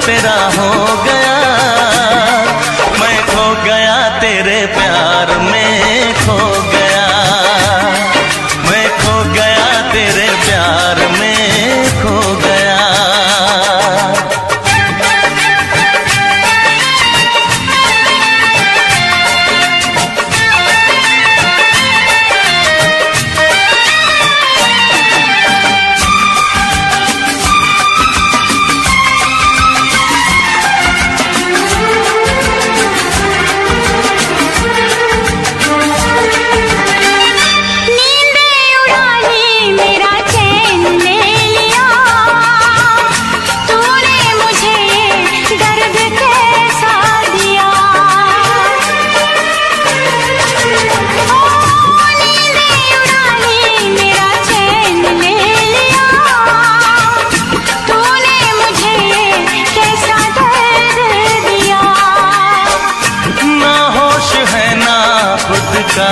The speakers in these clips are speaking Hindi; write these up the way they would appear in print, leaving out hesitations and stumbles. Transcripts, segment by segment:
तेरा हो गया, मैं खो गया तेरे प्यार में खो गया, मैं खो गया तेरे प्यार में खो गया। का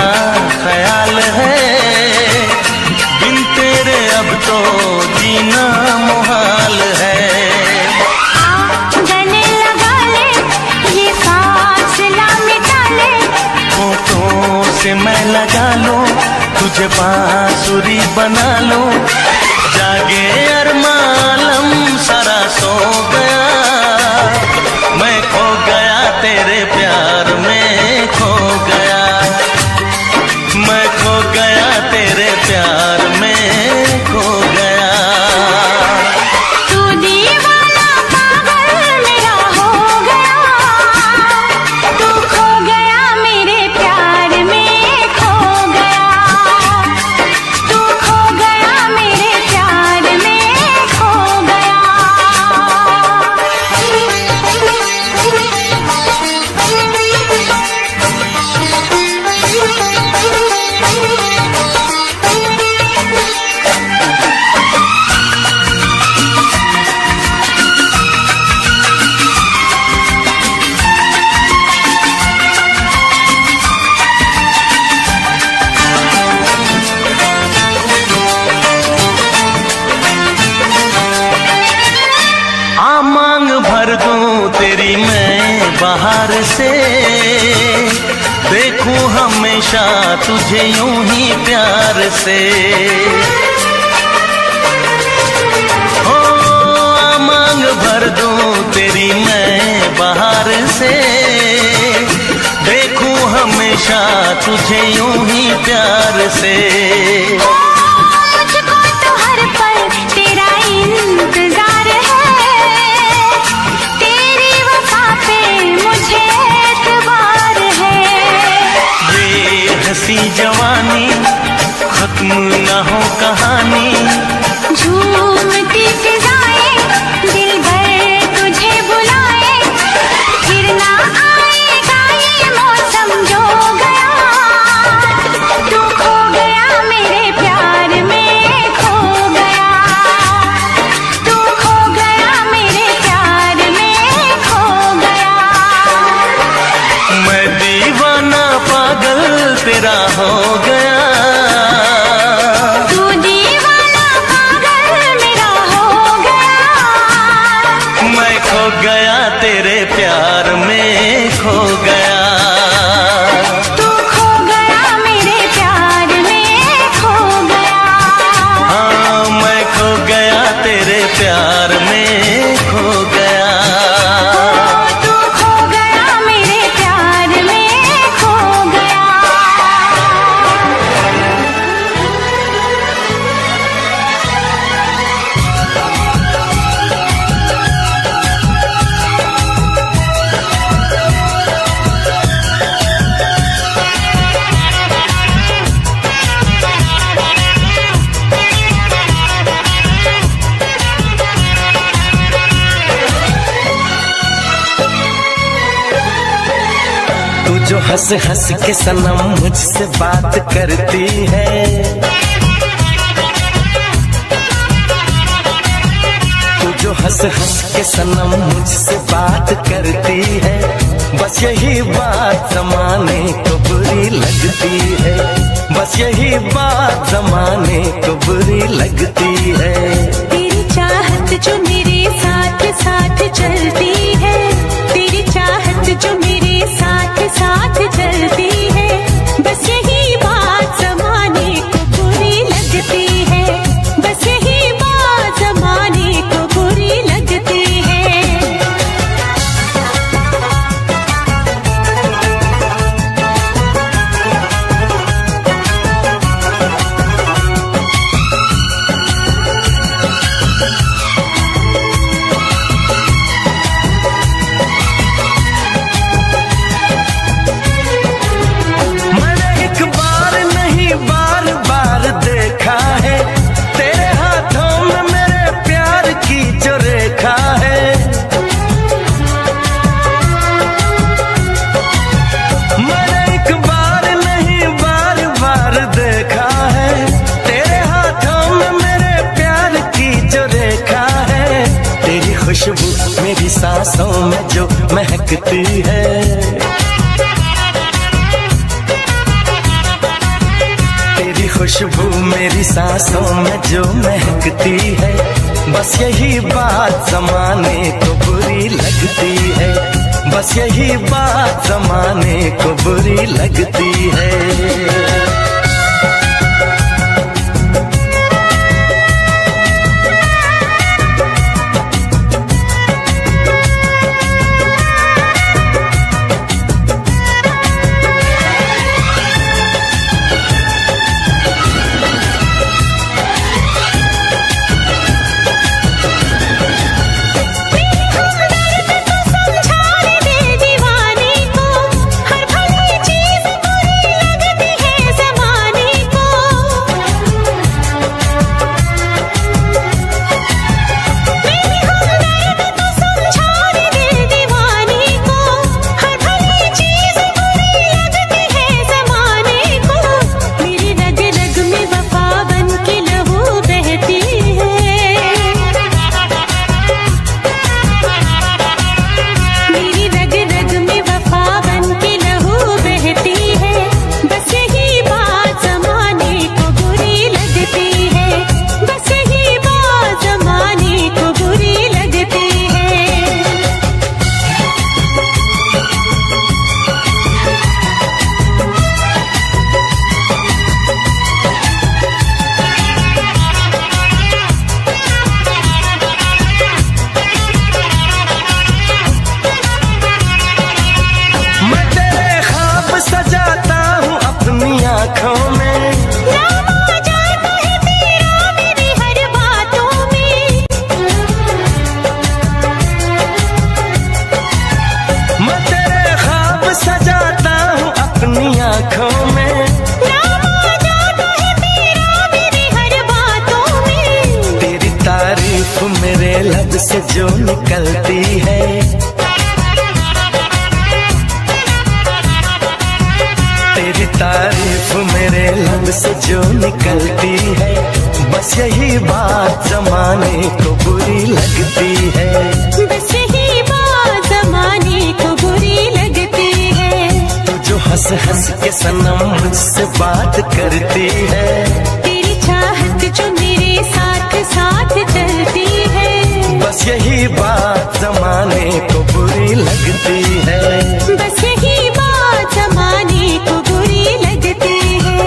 ख्याल है बिन तेरे अब तो जीना मुहाल है। गले लगा ले ये फासला मिटा ले, होठों से मैं लगा लूं तुझे बांसुरी बना लूं, जागे अरमालम सारा सो गया, मैं खो गया तेरे प्यार में खो गया, मैं खो गया तेरे प्यार में खो गया। तू दीवाना पागल मेरा हो गया, तू खो गया मेरे प्यार में खो गया, तू खो गया मेरे प्यार में खो गया। मांग भर दूं तेरी मैं बाहर से, देखूं हमेशा तुझे यूं ही प्यार से, हो मांग भर दूं तेरी मैं बाहर से, देखूं हमेशा तुझे यूं ही प्यार से। मुझको तो हर पल तेरा इंतजार है, तेरी वफा पे मुझे एतबार है। ये हंसी जवानी खत्म न हो कहानी, झूमती फिजाएं दिल भर तुझे बुलाए, फिर ना आएगा ये मौसम जो गया, तू खो गया मेरे प्यार में खो गया, तू खो गया मेरे प्यार में खो गया। मैं दीवाना पागल तेरा हो गया, तू दीवाना पागल मेरा हो गया, मैं खो गया तेरे प्यार में खो गया, तू खो गया मेरे प्यार में खो गया। हाँ मैं खो गया तेरे प्यार में खो गया। तू खो गया मेरे प्यार में खो गया। तू जो हंस हंस के सनम मुझसे बात करती है, तू जो हंस हंस के सनम मुझसे बात करती है, बस यही बात जमाने को बुरी लगती है, बस यही बात जमाने को बुरी लगती है। तेरी चाहत जो मेरे साथ साथ साथ चलती है, तेरी चाहत जो मेरे साथ साथ चलती है, बस यही बात जमाने को बुरी लगती है, बस यही बात जमाने को बुरी लगती है। मैंने एक बार नहीं बार बार देखा है, तेरे हाथों में मेरे प्यार की जो रेखा है। मैंने एक बार नहीं बार बार देखा है, तेरे हाथों में मेरे प्यार की जो रेखा है। तेरी खुशबू मेरी सांसों में जो महकती है, तेरी खुशबू मेरी सांसों में जो महकती है, बस यही बात जमाने को बुरी लगती है, बस यही बात जमाने को बुरी लगती है। मेरे लब से जो निकलती है, तेरी तारीफ मेरे लब से जो निकलती है, बस यही बात जमाने को बुरी लगती है, बस यही बात जमाने को बुरी लगती है। तू जो हंस हंस के सनम मुझसे बात करती है, तेरी चाहत जो मेरे साथ साथ चलती है, बस यही बात जमाने को बुरी लगती है, बस यही बात जमाने को बुरी लगती है।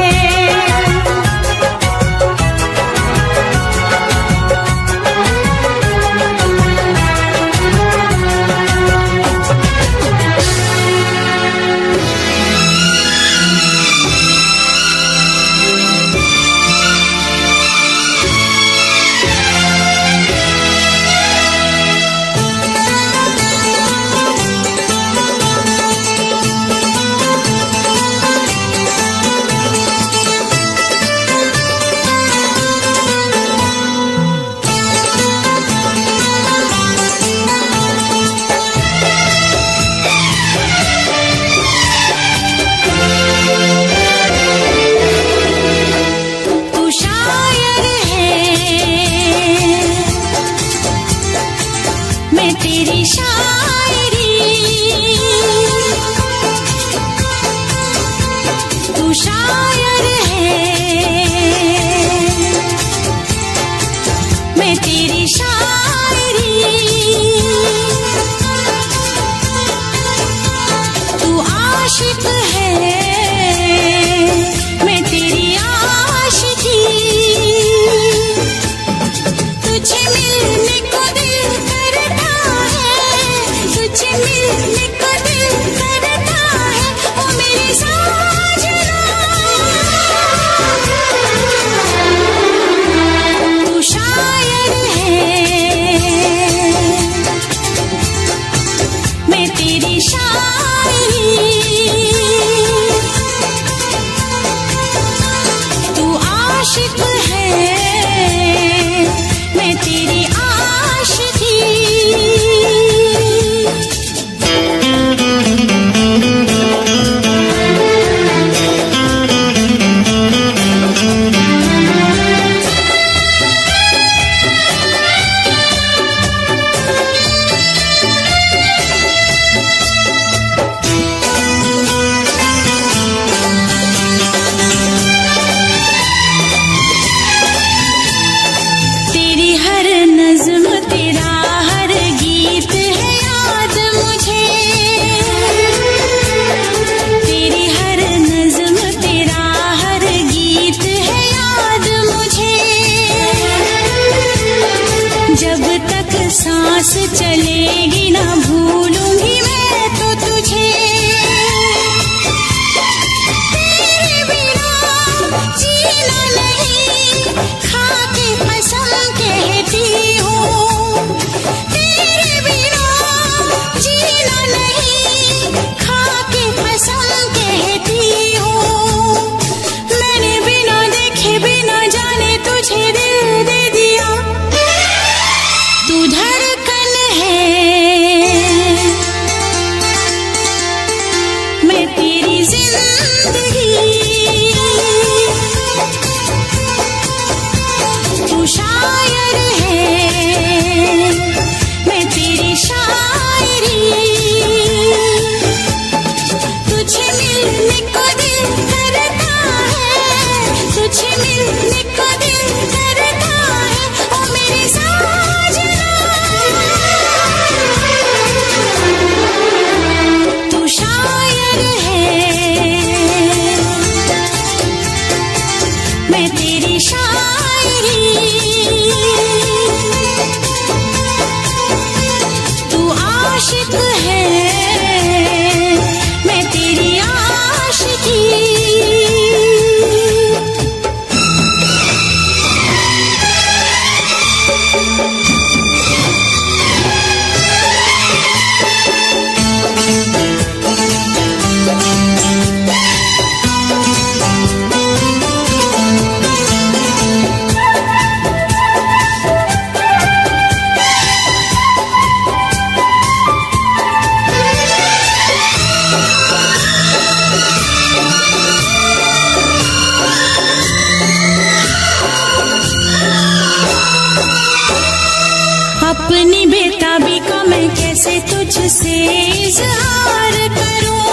तुझसे इजहार करूं,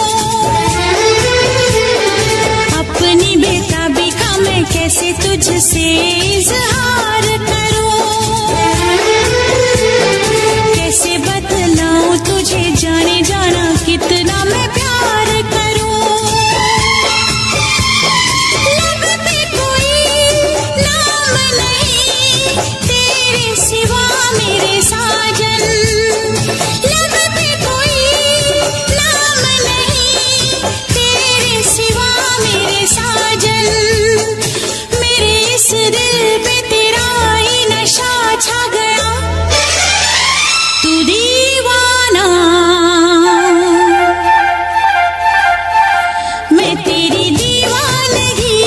अपनी बेताबी का मैं कैसे तुझसे इजहार करूं, कैसे बतलाऊं तुझे जाने जाना कितना मैं प्यार करूं। लब पे कोई नाम नहीं तेरे सिवा मेरे साजन, लब पे कोई नाम नहीं तेरे सिवा मेरे साजन, मेरे इस दिल पे तेरा ही नशा छा गया, तू दीवाना मैं तेरी दीवानगी,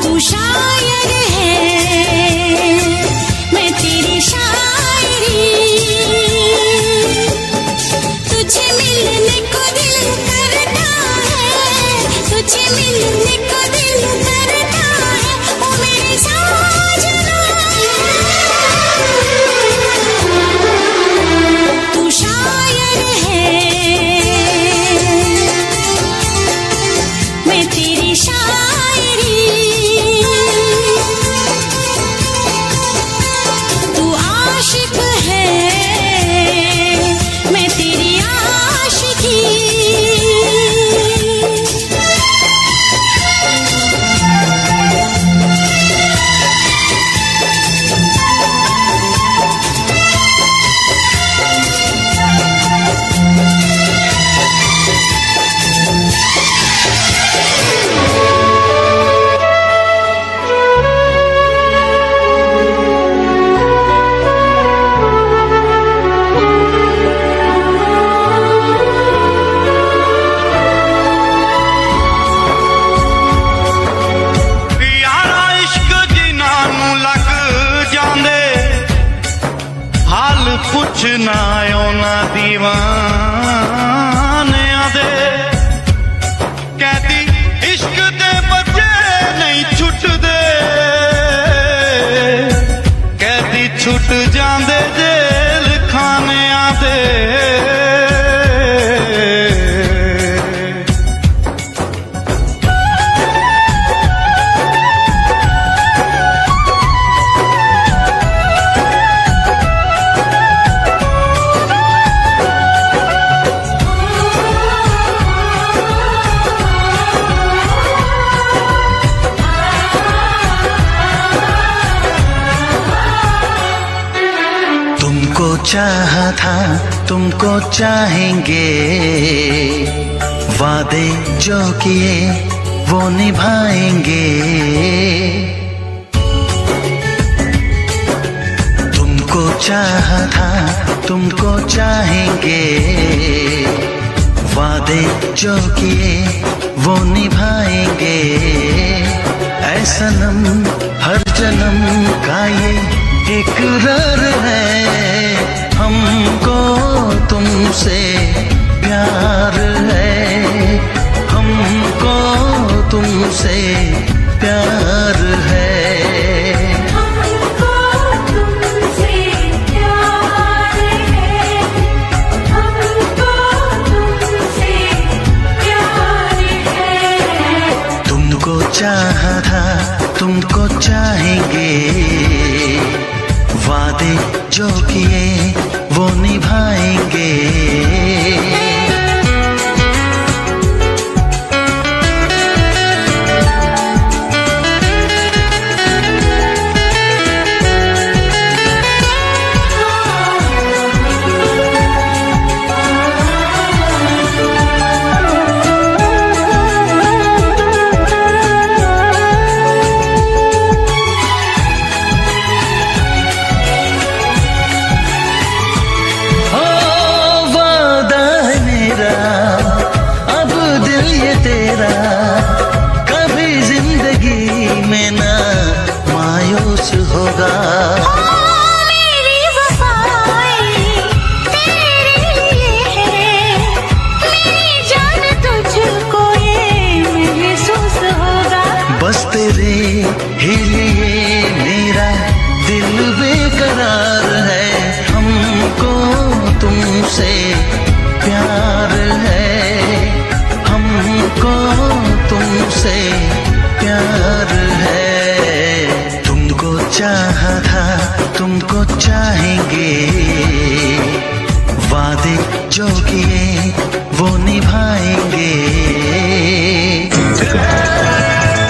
तू शायर है मैं तेरी शायरी, तुझे मिलने को दिल करता है, तुझे मिलने को दिल करता है, ओ मेरे साजना, तू शायर है मैं तेरी शायरी, तू आशिक है मैं तेरी आशिकी। यारा इश्क जिन्हां नूं लग जांदे, हाल पुछना उन्हां दीवानियां दे, कहदी इश्क दे बच्चे नहीं छुटदे, कहदी छुट जांदे जेल खानियां दे। तुमको चाहा था तुमको चाहेंगे, वादे जो किए वो निभाएंगे, तुमको चाहा था तुमको चाहेंगे, वादे जो किए वो निभाएंगे, ऐ सनम हर जन्म का ये इकरार है, हमको तुमसे प्यार है, हमको तुमसे प्यार है, हमको तुमसे प्यार है, हमको तुमसे प्यार है, तुमको चाहा था तुमको चाहेंगे, वादे जो किए वो निभाएंगे। तुमसे प्यार है। तुमको चाहा था, तुमको चाहेंगे, वादे जो किए वो निभाएंगे।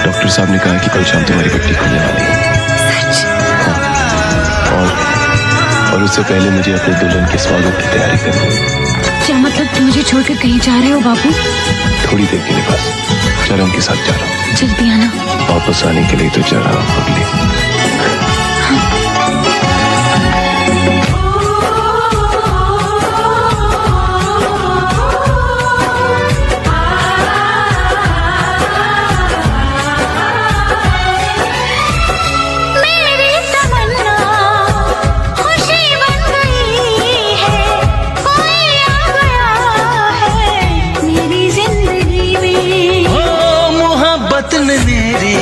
डॉक्टर साहब ने कहा कि कल शाम तुम्हारी पट्टी खुलने वाली है। और उससे पहले मुझे अपने दुल्हन के स्वागत की तैयारी करनी है। क्या मतलब तुम मुझे छोड़कर कहीं जा रहे हो बाबू? थोड़ी देर के लिए बस, चरण के साथ जा रहा हूँ। जल्दी आना। वापस आने के लिए तो जा रहा हूँ पगली। मेरी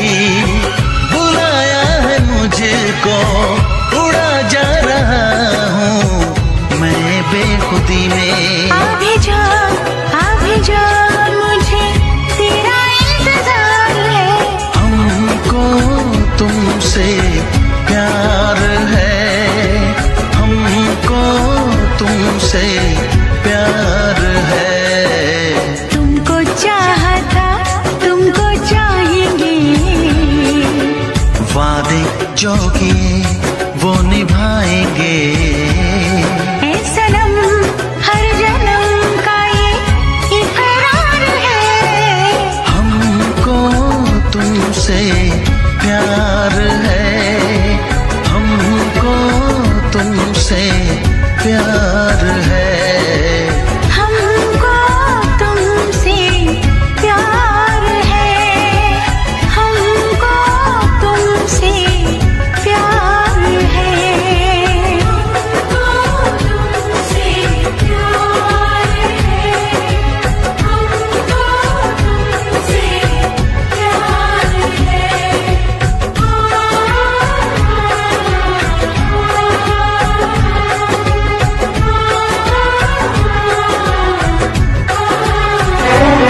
बुलाया है मुझको, उड़ा जा रहा हूँ मैं बेखुदी में। अभी जा मुझे तेरा इंतजार है। हमको तुमसे प्यार है, हमको तुमसे प्यार है। तुमको चाहा था, तुमको चाहेंगे, वादे जो किए वो निभाएंगे। ऐ सनम हर जन्म का ये इकरार है। हमको तुमसे प्यार है, हमको तुमसे प्यार है। हमको तुमसे प्यार है, हमको तुमसे प्यार है, हमको तुमसे प्यार है, हमको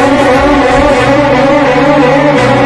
तुमसे प्यार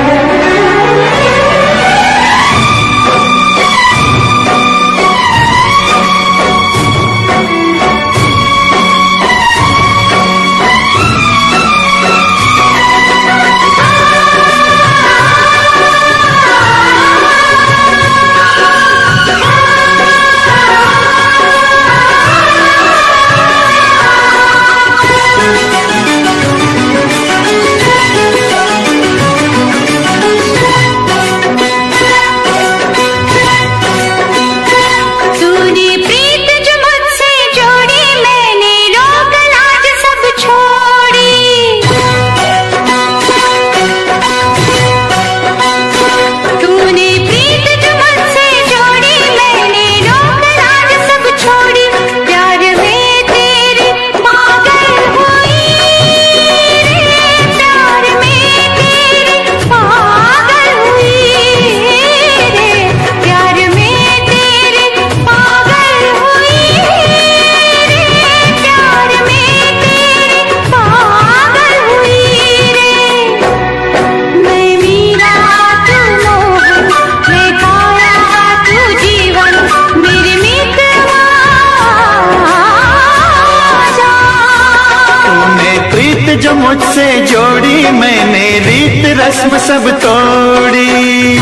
जो मुझसे जोड़ी मैंने रीत रस्म सब तोड़ी।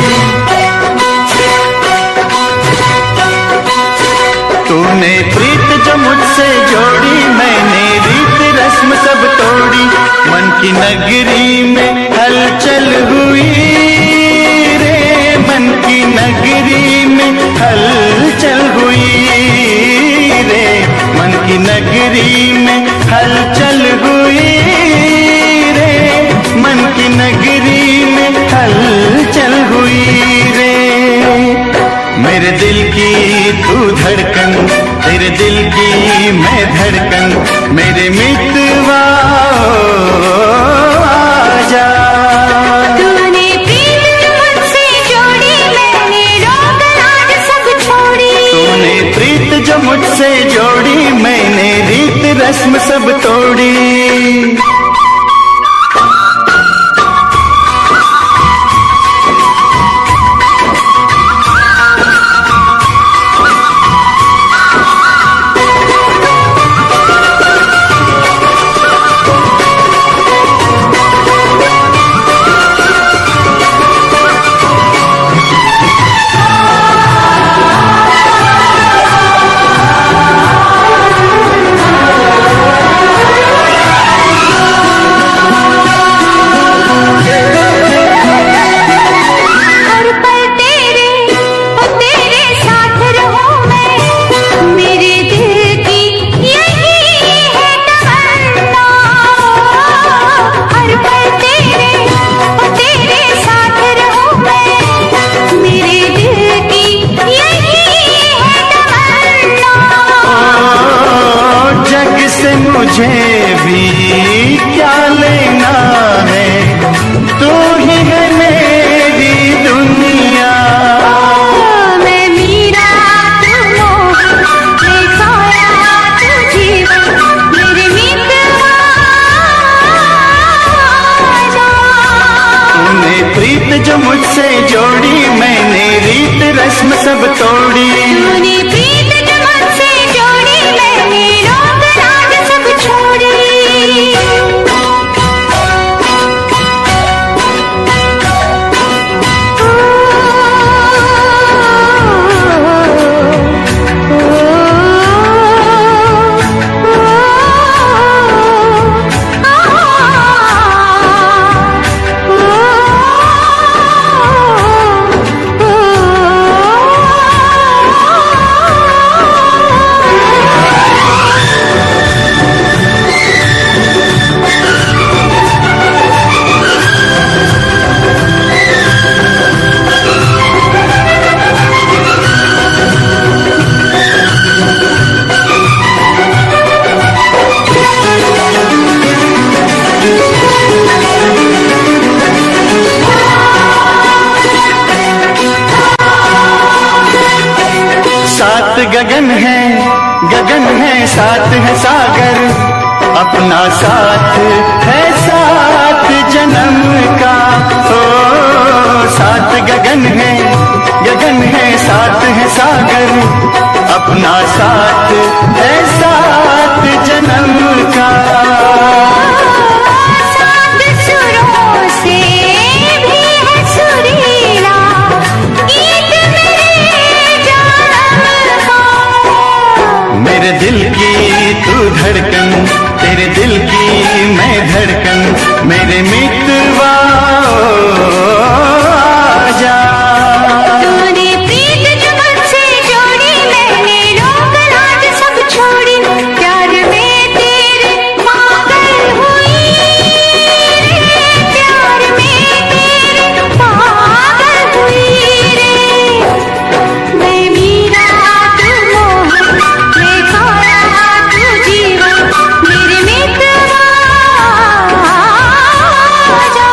तूने प्रीत जो मुझसे जोड़ी मैंने रीत रस्म सब तोड़ी। मन की नगरी में हलचल हुई रे, मन की नगरी में हलचल हुई रे, मन की नगरी में हलचल हुई रे, मन की नगरी में हलचल हुई रे। मेरे दिल की तू धड़कन, तेरे दिल की मैं धड़कन, मेरे मितवा आजा। तूने प्रीत मुझसे जोड़ी मैंने रोक लाज सब छोड़ी। तूने प्रीत जो मुझसे जोड़ी मैंने रीत रस्म सब तोड़ी। सात गगन है सात है सागर, अपना साथ है सात जन्म का। ओ सात गगन है सात है सागर, अपना साथ है सात जन्म का। सात सुरों से भी है सुरीला गीत मेरे जानम का। मेरे दिल की तू धड़कन, तेरे दिल की मैं धड़कन, मेरे मित्रवा आजा। तूने प्रीत जो मुझसे जोड़ी, मैंने लोक लाज सब छोड़ी, प्यार में तेरे पागल हुई रे, प्यार में तेरे पागल हुई रे। मैं मीरा तू मोहन, मैं काया तू जीवन, मेरे मित्रवा आजा।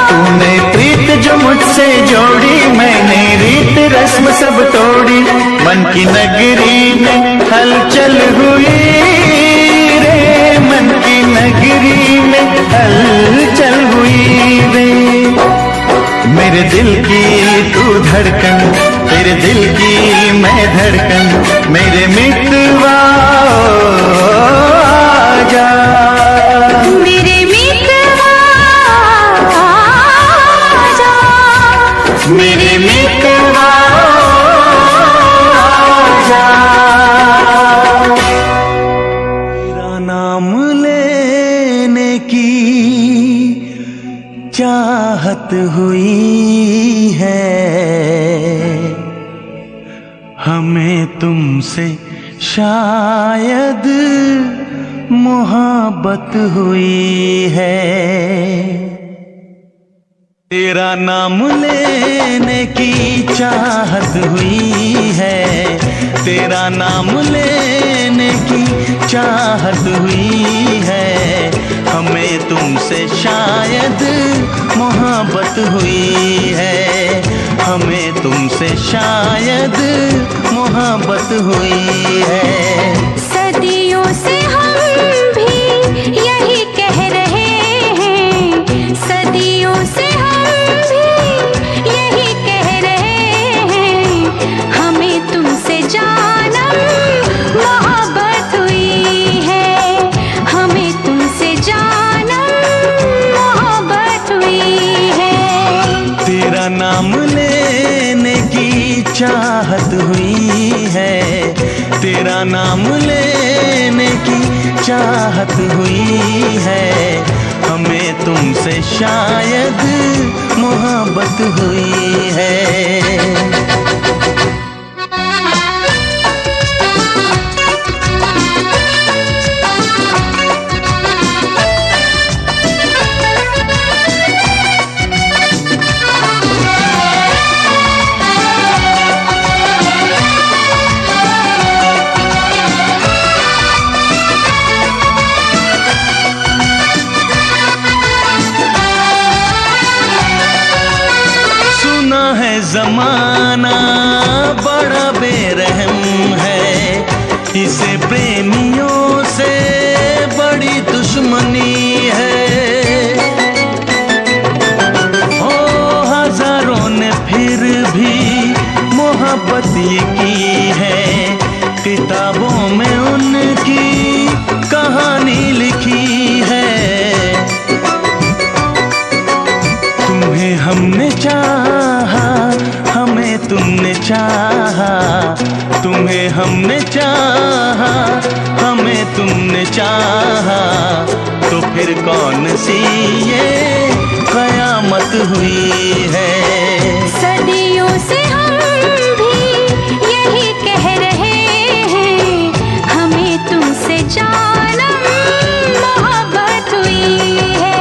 तूने प्रीत जो मुझसे जोड़ी, मैंने रीत रस्म सब तोड़ी, मन की नगरी में हलचल हुई रे, मन की नगरी में हलचल हुई रे। मेरे दिल की तू धड़कन, तेरे दिल की मैं धड़कन, मेरे मित्रवा आजा। मेरे मित्रवा आजा, मेरे मित्रवा आजा। तेरा नाम लेने की चाहत हुई है, हमें तुमसे शायद मोहब्बत हुई है। तेरा नाम लेने की चाहत हुई है, तेरा नाम लेने की चाहत हुई है, हमें तुमसे शायद मोहब्बत हुई है, हमें तुमसे शायद मोहब्बत हुई है। सदियों से हम भी यही कह रहे हैं, सदियों से हम भी यही कह रहे हैं, हमें तुमसे जानम मोहब्बत हुई है, हमें तुमसे जानम मोहब्बत हुई है। तेरा नाम लेने की चाहत हुई है, तेरा नाम लेने की चाहत हुई है, हमें तुमसे शायद मोहब्बत हुई है। जमाना बड़ा बेरहम है, इसे प्रेमियों से बड़ी दुश्मनी है। ओ हजारों ने फिर भी मोहब्बत ये की है, किताबों में उनकी कहानी लिखी है। तुम्हें हमने चाहा, हमें तुमने चाहा, तुम्हें हमने चाहा, हमें तुमने चाहा, तो फिर कौन सी ये कयामत हुई है। सदियों से हम भी यही कह रहे हैं, हमें तुमसे जानम मोहब्बत हुई है।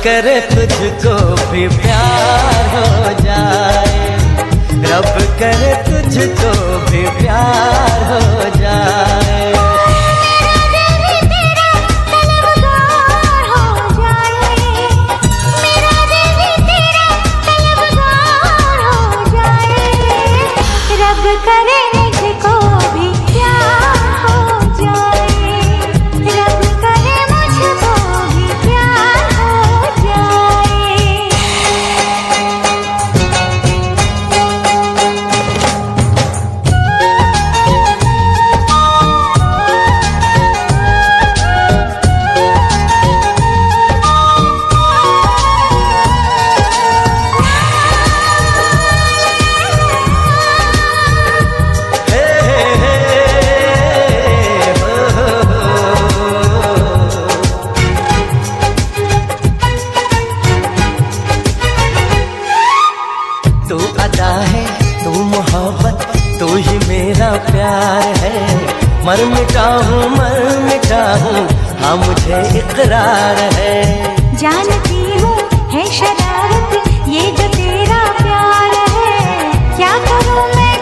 करे तुझको भी प्यार हो जाए, रब करे तुझको भी प्यार हो जाए। तू अदा है, तू मोहब्बत, तू ही मेरा प्यार है। मर मिटा हूँ हाँ मुझे इकरार है। जानती हूँ है शरारत ये जो तेरा प्यार है, क्या करूँ मैं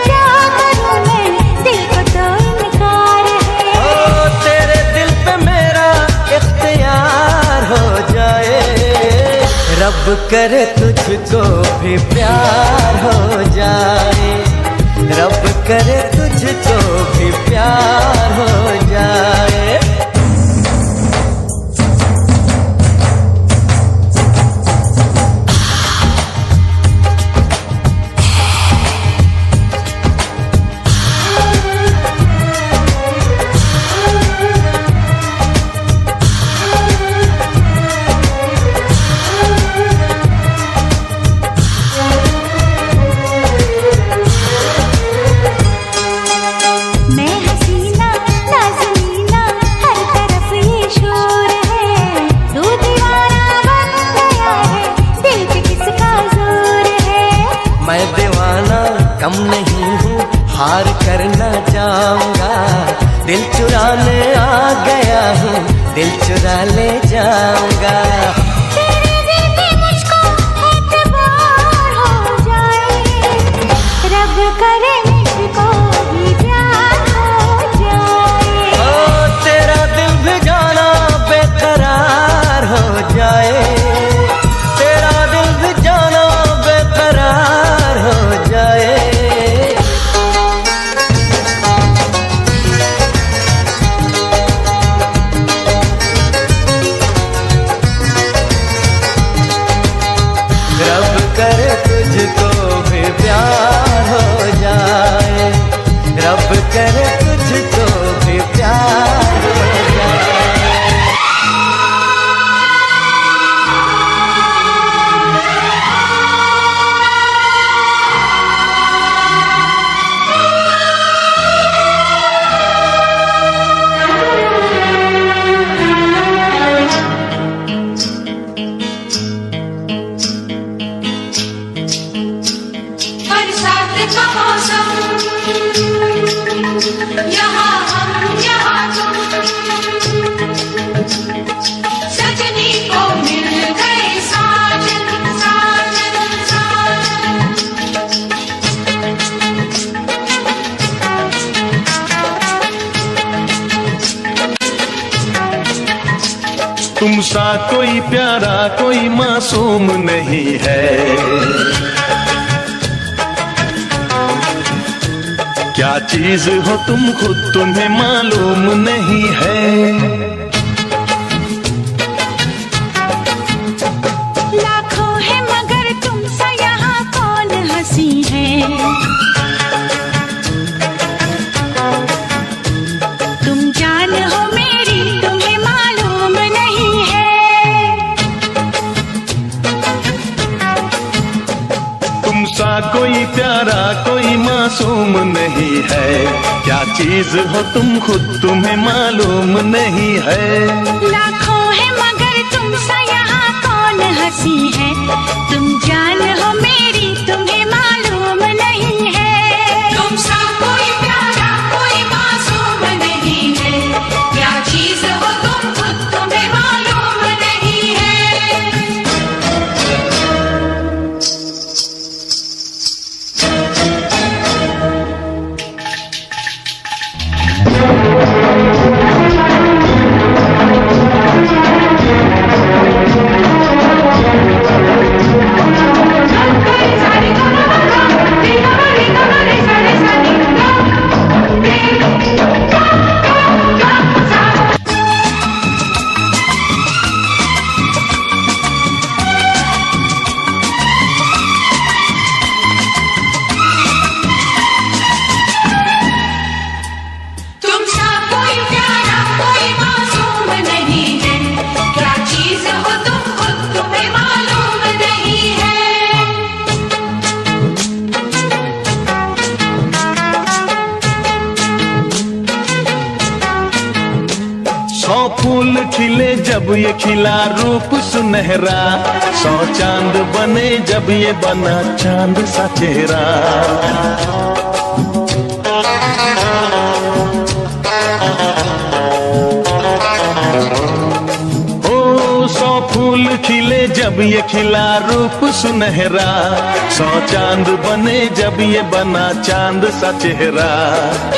दिल को तो इनकार है। ओ तेरे दिल पे मेरा इख्तियार हो जाए, रब करे तुझको भी प्यार हो जाए, रब करे तुझको भी प्यार हो जाए। कम नहीं हूँ हार करना चाहूँगा, दिल चुराने आ गया हूँ दिल चुरा ले जाऊँगा। तेरे दिल पे मुझको एतबार हो जाए, रब करे मुझको भी प्यार हो जाए। ओ तेरा दिल भी जाना बेकरार हो जाए, तेरा दिल भी जाना बेकरार हो जाए। रब करे तुझको भी प्यार हो जाए, रब करे तुझको भी प्यार हो जाए। बरसात का मौसम, यहाँ हम यहाँ तुम, सजनी को मिल गए साजन साजन साजन। तुम सा कोई प्यारा कोई मासूम नहीं है, क्या चीज हो तुम खुद तुम्हें मालूम नहीं है। लाखों है मगर तुम सा यहाँ कौन हंसी है, तुम जान हो मेरी तुम्हें मालूम नहीं है। तुम सा कोई प्यारा कोई मासूम नहीं है, क्या चीज हो तुम खुद तुम्हें मालूम नहीं है। लाखों है मगर तुम सा यहाँ कौन हंसी है, तुम जान हो मेरी तुम्हें मालूम नहीं है। तुम सा कोई प्यारा कोई मासूम नहीं है, क्या चीज हो तुम खुद तुम्हें मालूम नहीं है। 100 फूल खिले जब ये खिला रूप सुनहरा, 100 चांद बने जब ये बना चांद सा चेहरा। ओ 100 फूल खिले जब ये खिला रूप सुनहरा, 100 चांद बने जब ये बना चांद सा चेहरा।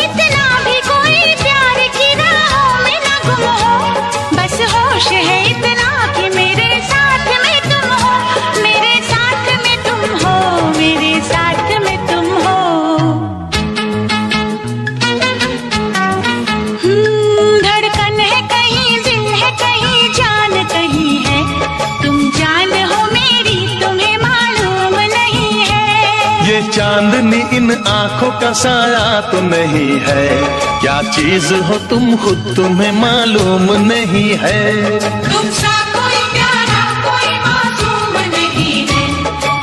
इतना भी कोई प्यार की राहों में न गुम हो, बस होश है इतना कि मेरे साथ में तुम हो, मेरे साथ में तुम हो, मेरे साथ में तुम हो। धड़कन है कहीं, दिल है कहीं, जान कहीं है, तुम जान हो मेरी, तुम्हें मालूम नहीं है। ये चांदनी इन आंखों का साया तो नहीं है, क्या चीज हो तुम खुद तुम्हें मालूम नहीं है। तुमसा कोई प्यारा कोई मासूम नहीं है,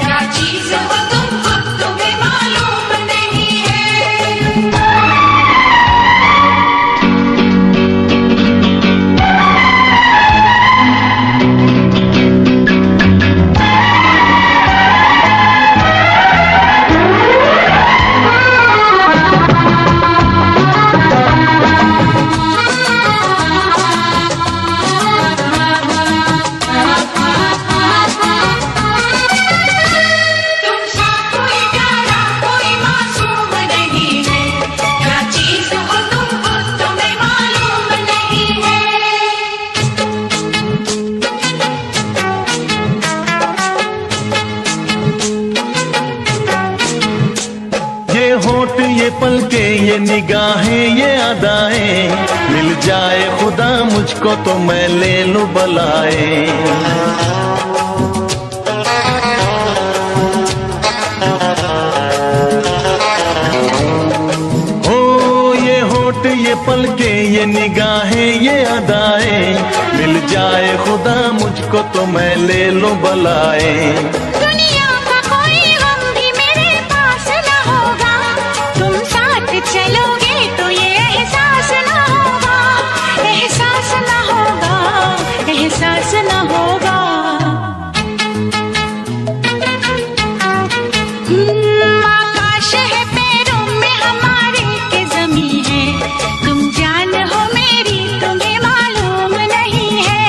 क्या चीज हो तुम खुद तुम्हें मालूम नहीं है। तुमसा कोई प्यारा कोई मासूम नहीं है, क्या चीज हो तुम खुद तुम्हें मालूम नहीं है। ये होठ ये पलके ये निगाहें ये अदाएं, मिल जाए खुदा मुझको तो मैं ले लूं बलाए। ओ ये होठ ये पलके ये निगाहें ये अदाएं, मिल जाए खुदा मुझको तो मैं ले लूं बलाए। दुनिया का कोई गम भी मेरे पास न होगा, तुम साथ चलोगे तो ये एहसास न होगा, एहसास न होगा, एहसास न होगा। आकाश है पैरों में हमारे के ज़मीं है, तुम जान हो मेरी, तुम्हें मालूम नहीं है।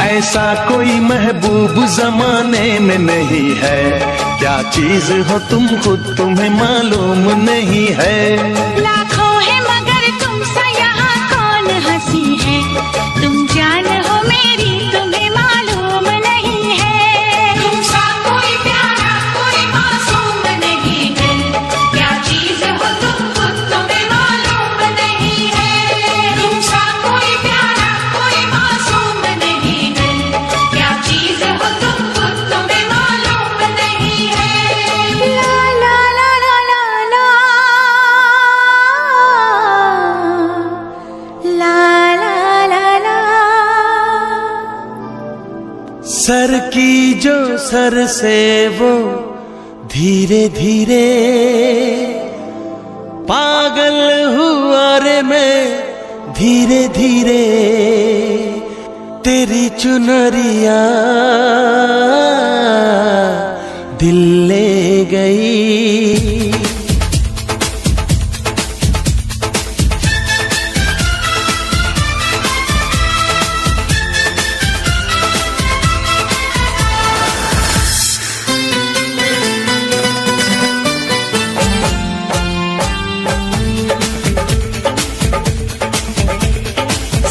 ऐसा कोई महबूब जमाने में नहीं है, क्या चीज हो तुम खुद तुम्हें मालूम नहीं है। लाखों है मगर तुमसा यहाँ कौन हंसी है, तुम जान हो मेरी, तुम्हें मालूम नहीं है। तुमसा कोई प्यारा कोई मासूम नहीं है, क्या चीज हो तुम खुद तुम्हें मालूम नहीं है। तुमसा कोई प्यारा कोई मासूम नहीं है, क्या चीज हो तुम खुद तुम्हें मालूम नहीं है। ला ला ला ला ला ला, ला ला ला ला। सर की जो सर से वो धीरे धीरे पागल हुआ रे मैं, धीरे धीरे तेरी चुनरिया दिल ले गई।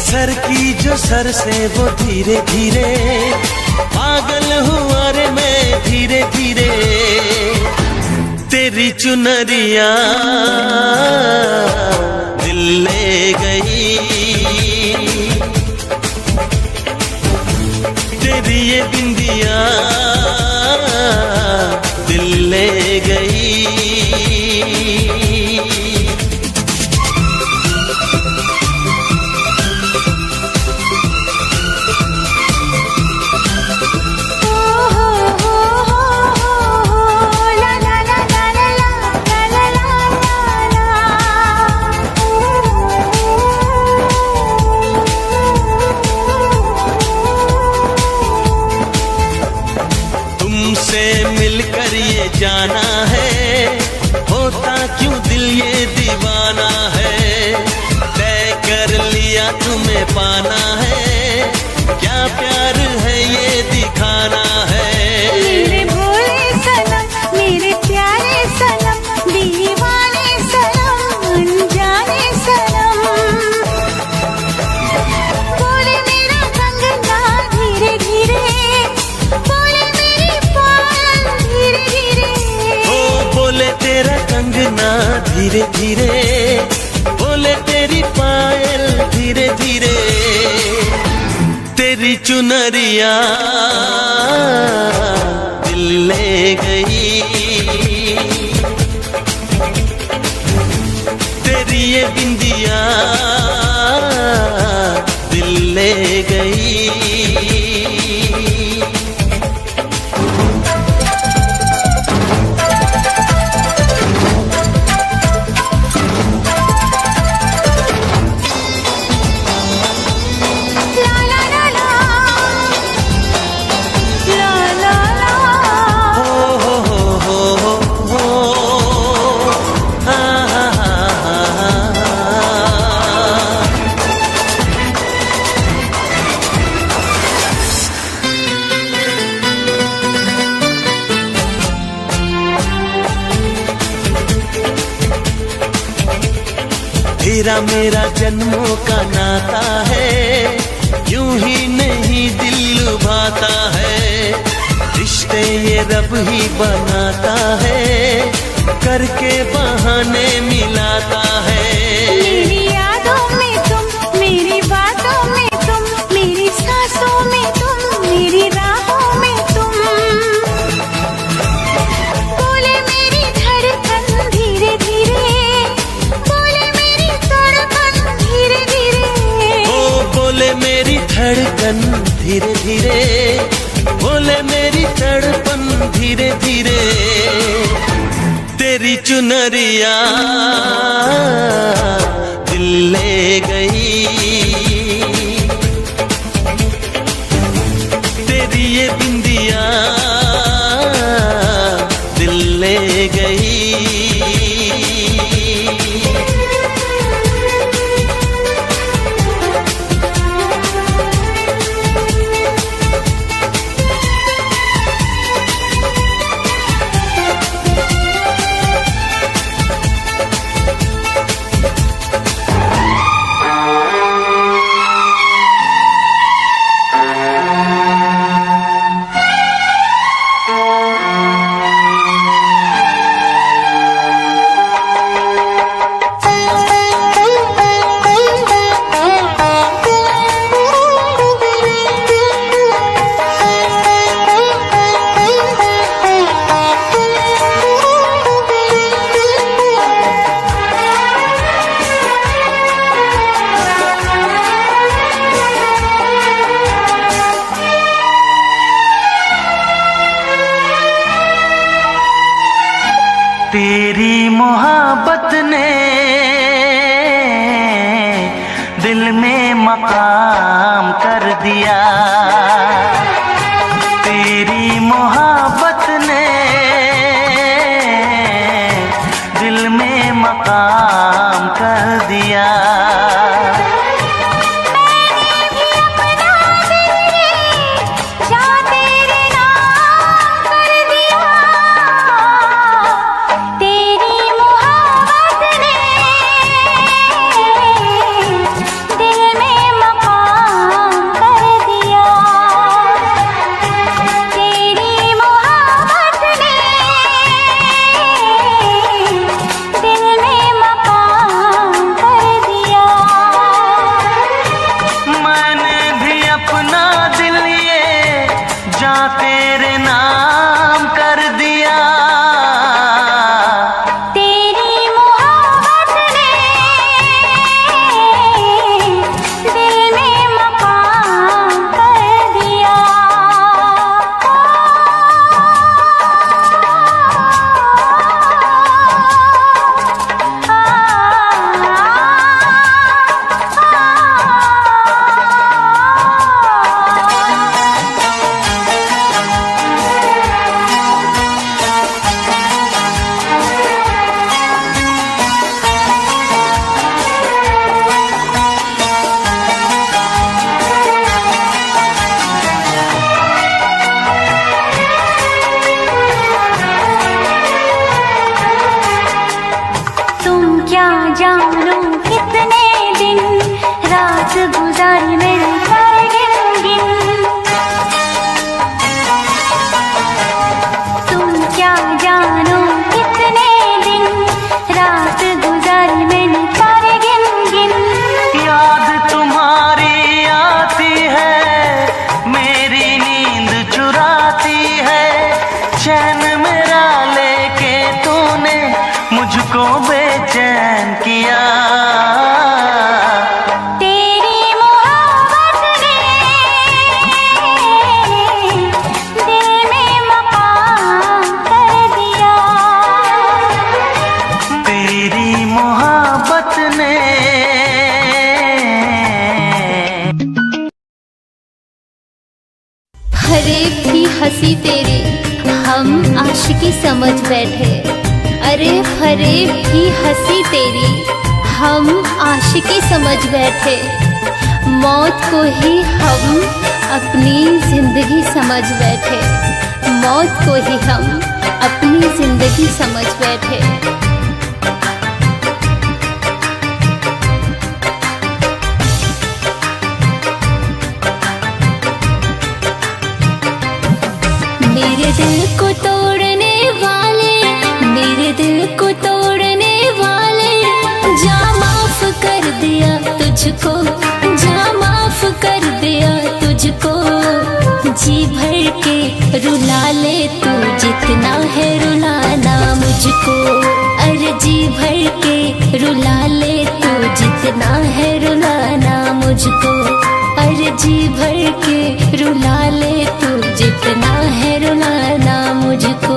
सर की जो सर से वो धीरे धीरे पागल हुआ रे मैं, धीरे धीरे तेरी चुनरिया दिल ले गई। तेरी ये बिंदिया दिल ले गई। जाना है, होता क्यों दिल ये दीवाना है। तय कर लिया तुम्हें पाना है, क्या प्यार है ये दिखाना है। मेरे भोले सनम, मेरे प्यारे सनम, दीवाने सनम, अनजाने सनम। बोले मेरा कंगना धीरे धीरे, बोले मेरी पायल धीरे धीरे। ओ बोले तेरा कंगना धीरे धीरे, बोले तेरी पायल धीरे धीरे। तेरी चुनरिया दिल ले गई, तेरी ये बिंदिया दिल ले गई। तेरा मेरा जन्मों का नाता है, यूं ही नहीं दिल लुभाता है। रिश्ते ये रब ही बनाता है, करके बहाने मिलाता है। मेरी यादों में तुम, मेरी बातों में तुम, मेरी सांसों में तुम, मेरी राहों में तुम। बोले मेरी धड़कन धीरे धीरे, बोले मेरी तड़पन धीरे धीरे। ओ बोले मेरी धड़कन धीरे धीरे, बोले मेरी तड़पन धीरे धीरे। तेरी चुनरिया दिल ले गई, तेरी ये बिंदिया दिल ले गई। तेरी मोहब्बत ने दिल में मकाम कर दिया, तेरी मोहब्बत ने दिल में मकाम कर दिया। तेरी मोहब्बत फरेब की हंसी तेरी हम आशिकी समझ बैठे। अरे फरेब की हंसी तेरी हम आशिकी समझ बैठे। मौत को ही हम अपनी जिंदगी समझ बैठे। मौत को ही हम अपनी जिंदगी समझ बैठे। मेरे दिल को तोड़ने वाले, मेरे दिल को तोड़ने वाले, जा माफ कर दिया तुझको, जा माफ कर दिया तुझको। जी भर के रुला ले तू जितना है रुलाना मुझको। अरे जी भर के रुला ले तू जितना है रुलाना मुझको। अरे जी भर के रुला ले तू जितना है रुलाना मुझको।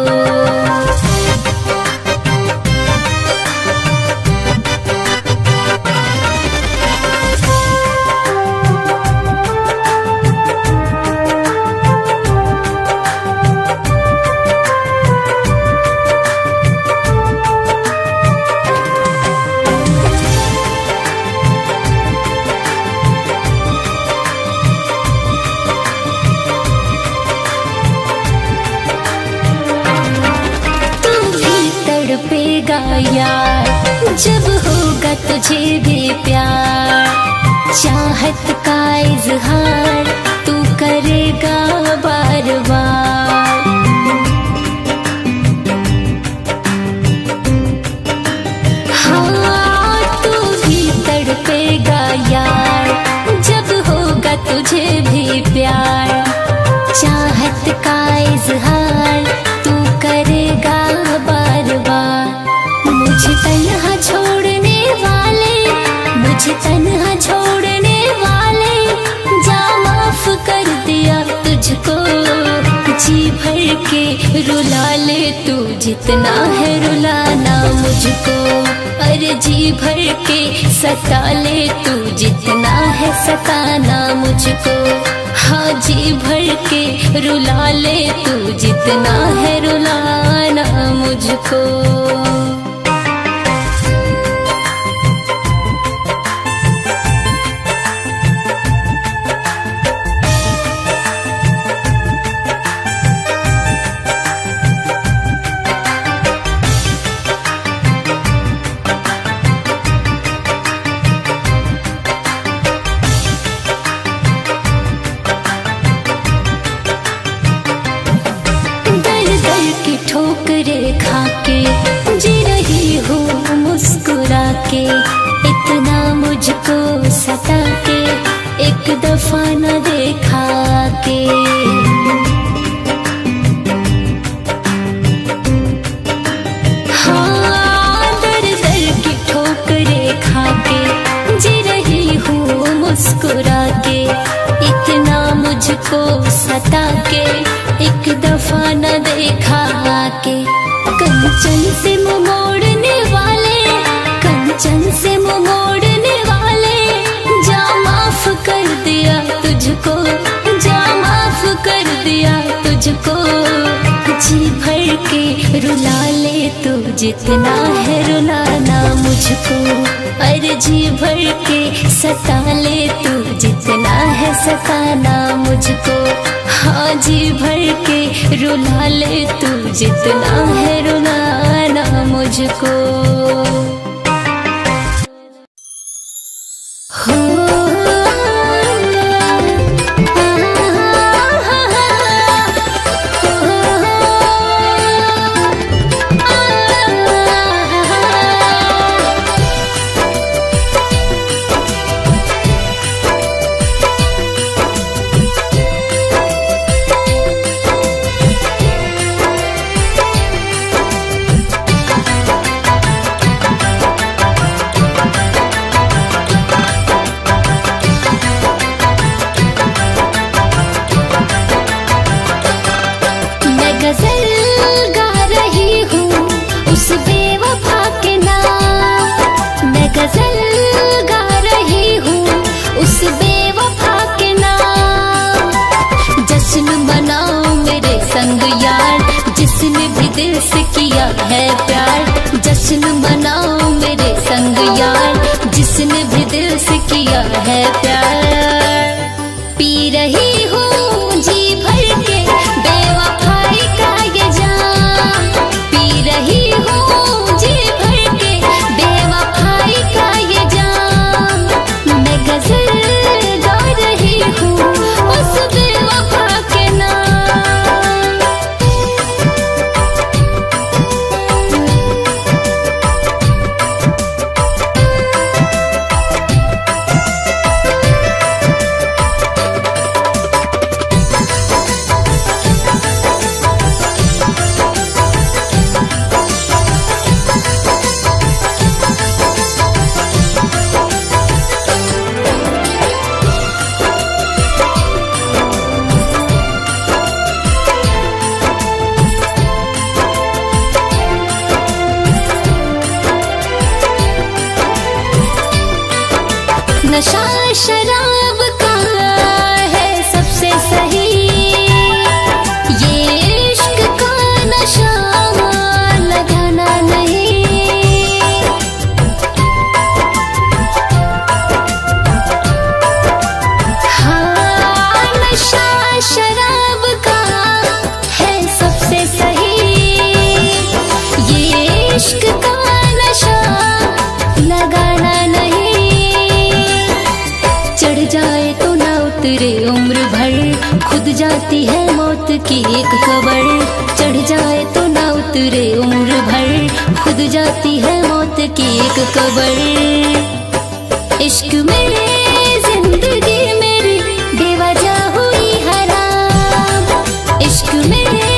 यार जब होगा तुझे भी प्यार, चाहत का इजहार तू करेगा बार बार। हाँ तू भी तड़पेगा यार जब होगा तुझे भी प्यार, चाहत का इजहार तू करेगा बार बार। मुझे तन्हा छोड़ने वाले, मुझे तन्हा छोड़ने वाले, जा माफ कर दिया तुझको। जी भर के रुला ले तू जितना है रुलाना मुझको। अरे जी भर के सता ले तू जितना है सताना मुझको। हाँ जी भर के रुला ले तू जितना है रुलाना मुझको। ठोकरे खा के जी रही हूँ मुस्कुरा के, इतना मुझको सता के एक दफा न देखा के। हाँ दर दर की ठोकरे खा के जी रही हूँ मुस्कुरा के, इतना मुझको सता के एक दफा न देखा के। कंचन से मुँह मोड़ने वाले, कंचन से मुँह मोड़ने वाले, जा माफ कर दिया तुझको, जा माफ कर दिया तुझको। जी भर के रुला ले तू जितना है रुलाना मुझको। अरे जी भर के सता ले तू जितना है सताना मुझको। हाँ जी भर के रुला ले तू जितना है रुलाना मुझको। दिल से किया है प्यार। जश्न मनाओ मेरे संग यार, जिसने भी दिल से किया है प्यार। पी रही हूँ जी भर के बेवफाई का ये जाम, पी रही हूँ जी भर के बेवफाई का ये जाम। मैं गजल गा रही हूँ उस बेवफा के नाम। नशा शराब का है सबसे सही, ये इश्क का नशा लगाना नहीं। हाँ, नशा शराब का है सबसे सही, ये इश्क का नशा लगाना नहीं। चढ़ जाए तो ना उतरे उम्र भर, खुद जाती है मौत की एक खबर। चढ़ जाए तो ना उतरे उम्र भर, खुद जाती है मौत की एक खबर। इश्क मेरे जिंदगी मेरी बेवजह हुई हराम, इश्क मेरे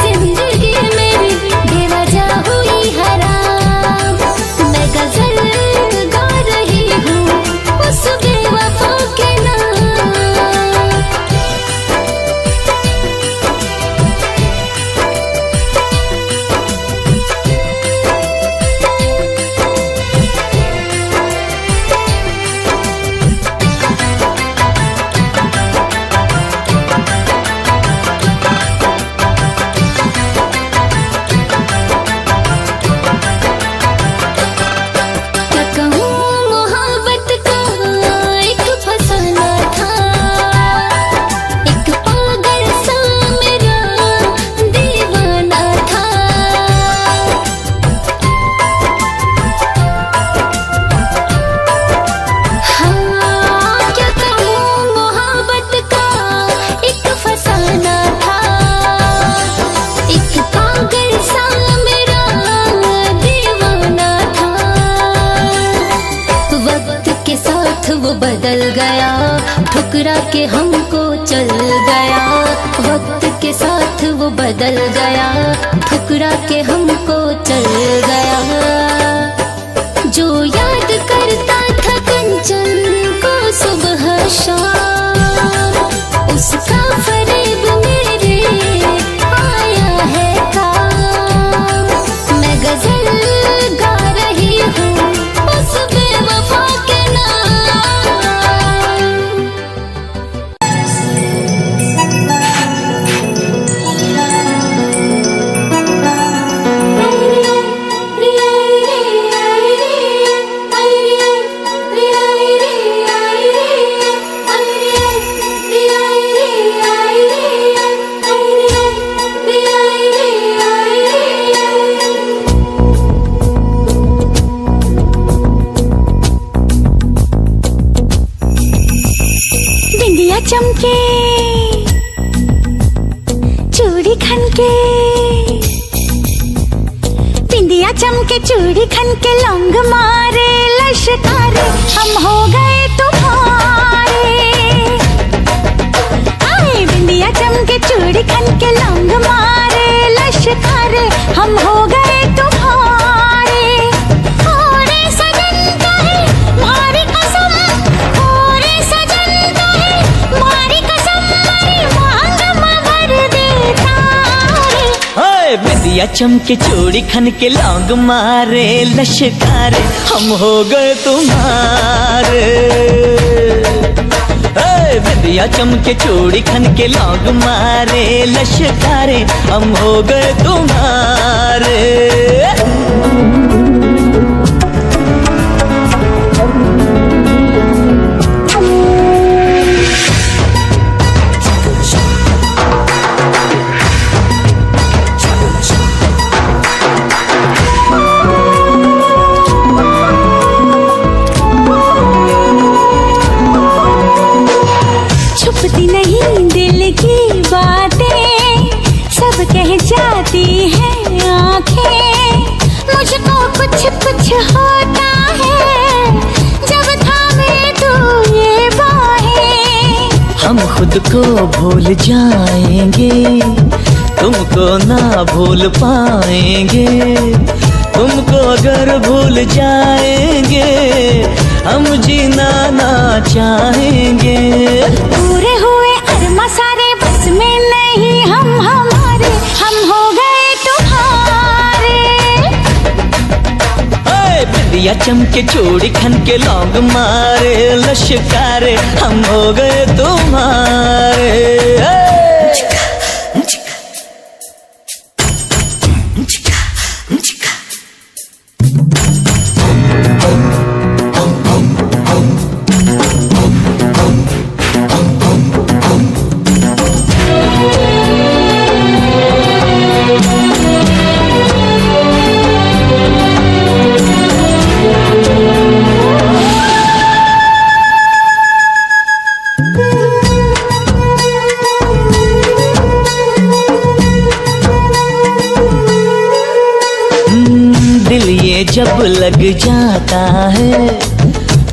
जिंदगी मेरी बेवजह हुई हराम। मैं गजल गा रही हूँ उस बेवफा के नाम। क्या कहूँ मोहब्बत का एक फसाना था, एक पागल सा मेरा दीवाना था। हाँ, क्या कहूँ मोहब्बत का एक फसाना था, एक पागल सा मेरा दीवाना था। वक्त के साथ वो बदल गया, ठुकरा के हमको चल गया। वक्त के साथ वो बदल गया, ठुकरा के हमको चल गया। जो याद करता था कंचन को सुबह शाम, उसका फरेब मेरे आया है काम। मैं गजल गा रही हूँ उस बेवफा के नाम। बिंदिया चमके चूड़ी खनके, बिंदिया चमके चूड़ी खनके लौंग मारे लश्कारे, हम हो गए तुम्हारे। आए बिंदिया चमके चूड़ी खनके लौंग मारे लश्कारे, हम हो गए तुम्हारे। ओरे सजन का है मारी कसम, ओरे सजन का है मारी कसम, मेरी मांग मवर देता रे। ओए बिंदिया चमके चूड़ी खन के लौंग मारे लश्कारे, हम हो गए तुम्हारे। बिंदिया चमके चूड़ी खन के लौंग मारे लश्कारे हम हो गए तुम्हारे। छुपती नहीं दिल की बातें, सब कह जाती हैं आंखें। मुझको कुछ कुछ होता है जब थामे तू ये बाहें। हम खुद को भूल जाएंगे, तुमको ना भूल पाएंगे। तुमको अगर भूल जाएंगे हम जीना ना चाहेंगे। पूरे हुए अरमा सारे बस में नहीं हम हमारे, हम हो गए तुम्हारे। बिंदिया चमके चूड़ी खन के लौंग मारे लश्कारे हम हो गए तुम्हारे। दिल ये जब लग जाता है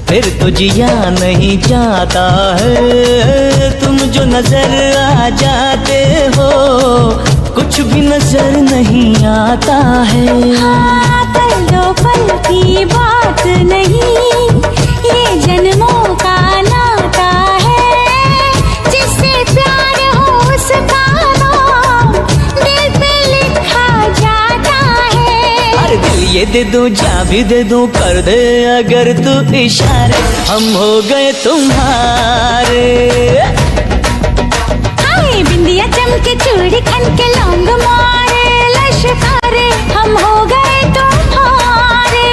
फिर तो जिया नहीं जाता है। तुम जो नजर आ जाते हो कुछ भी नजर नहीं आता है। हाँ, कर लो पल की बात नहीं, ये जन्मों का नाता है। जिससे प्यार हो उसका नाम दिल पे लिखा जाता है। अरे दिल ये दे दूं जा भी दे दूं कर दे अगर तू इशारे हम हो गए तुम्हारे। हाय बिंदिया चमके चूड़ी खन के लौंग मारे लश्कारे हम हो गए तुम्हारे।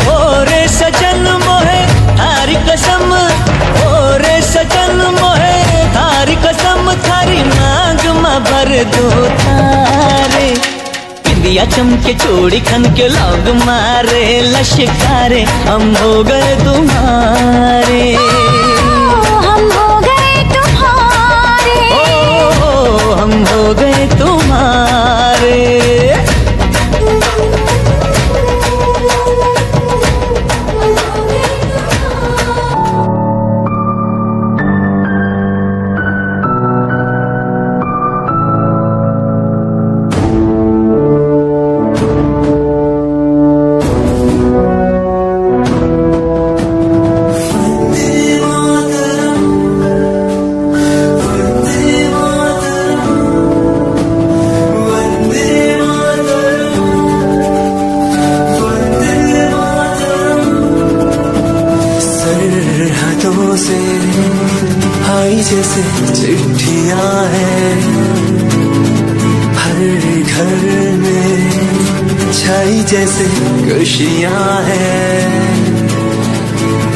ओ रे सजन मोहे थारी कसम, ओ रे सजन मोहे थारी कसम, थारी मांग में भर दो तारे। बिंदिया चमके चूड़ी खन के लौंग मारे लश्कारे हम हो गए तुम्हारे। हम हो गए तुम्हारे। ओ हम हो गए तुम्हारे। सरहदों से आई जैसे चिट्ठियां हैं, हर घर में छाई जैसे खुशियां हैं।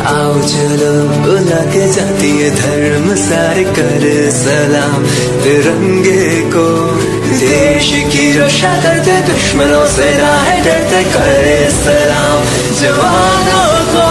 आओ चलो बुला के जाती है धर्म सारे कर सलाम तिरंगे को। देश की रक्षा करते दुश्मनों से राह डरते करे सलाम जवानों को।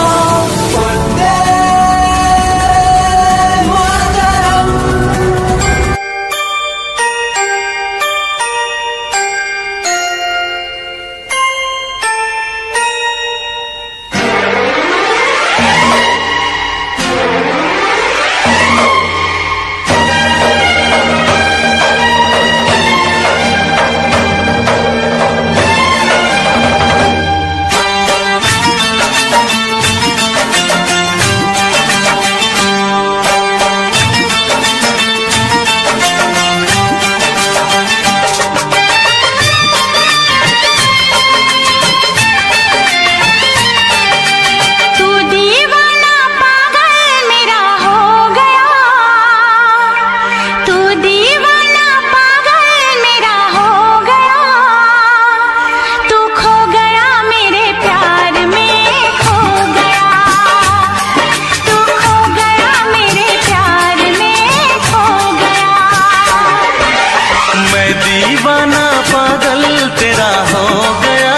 मैं दीवाना पागल तेरा हो गया,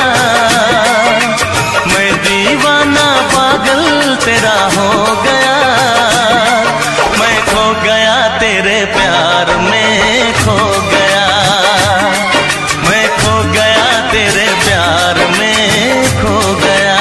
मैं दीवाना पागल तेरा हो गया, मैं खो गया तेरे प्यार में खो गया, मैं खो गया तेरे प्यार में खो गया।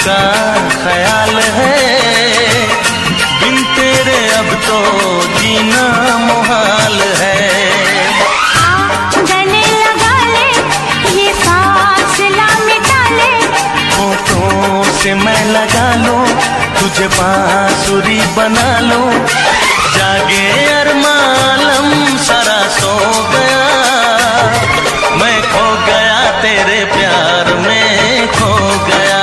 का ख्याल है बिन तेरे अब तो जीना मुहाल है। गले लगा ले ये फासला मिटा ले, होठों से मैं लगा लूं तुझे बांसुरी बना लूं, जागे अरमालम सारा सो गया, मैं खो गया तेरे प्यार में खो गया,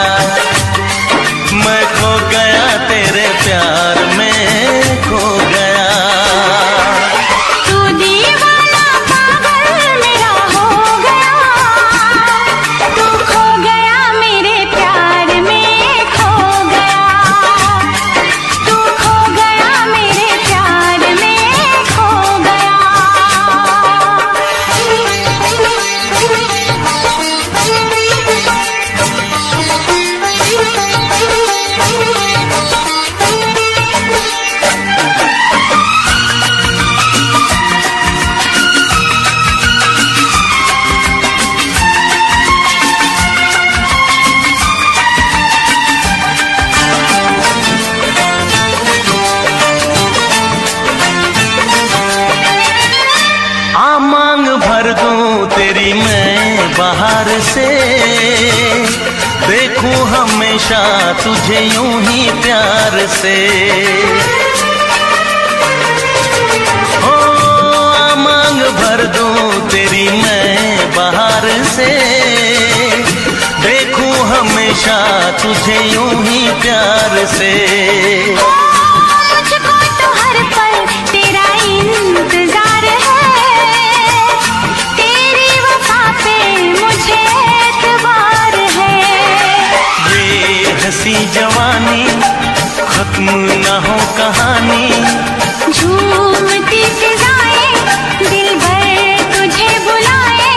मैं खो गया तेरे प्यार में खो गया। तू दीवाना पागल मेरा हो गया, तू खो गया मेरे प्यार में खो गया, तू खो गया मेरे प्यार में खो गया। आ मांग भर दूं तेरी मैं बाहर से, देखूं हमेशा तुझे यूं ही प्यार से। हो आ मांग भर दूं तेरी मैं बाहर से, देखूं हमेशा तुझे यूं ही प्यार से। मुझको तो हर पल तेरा इंतजार है, तेरी वफा पे मुझे एतबार है। ये हंसी जवानी खत्म न हो कहानी, झूमती फिजाएं दिल भर तुझे बुलाए,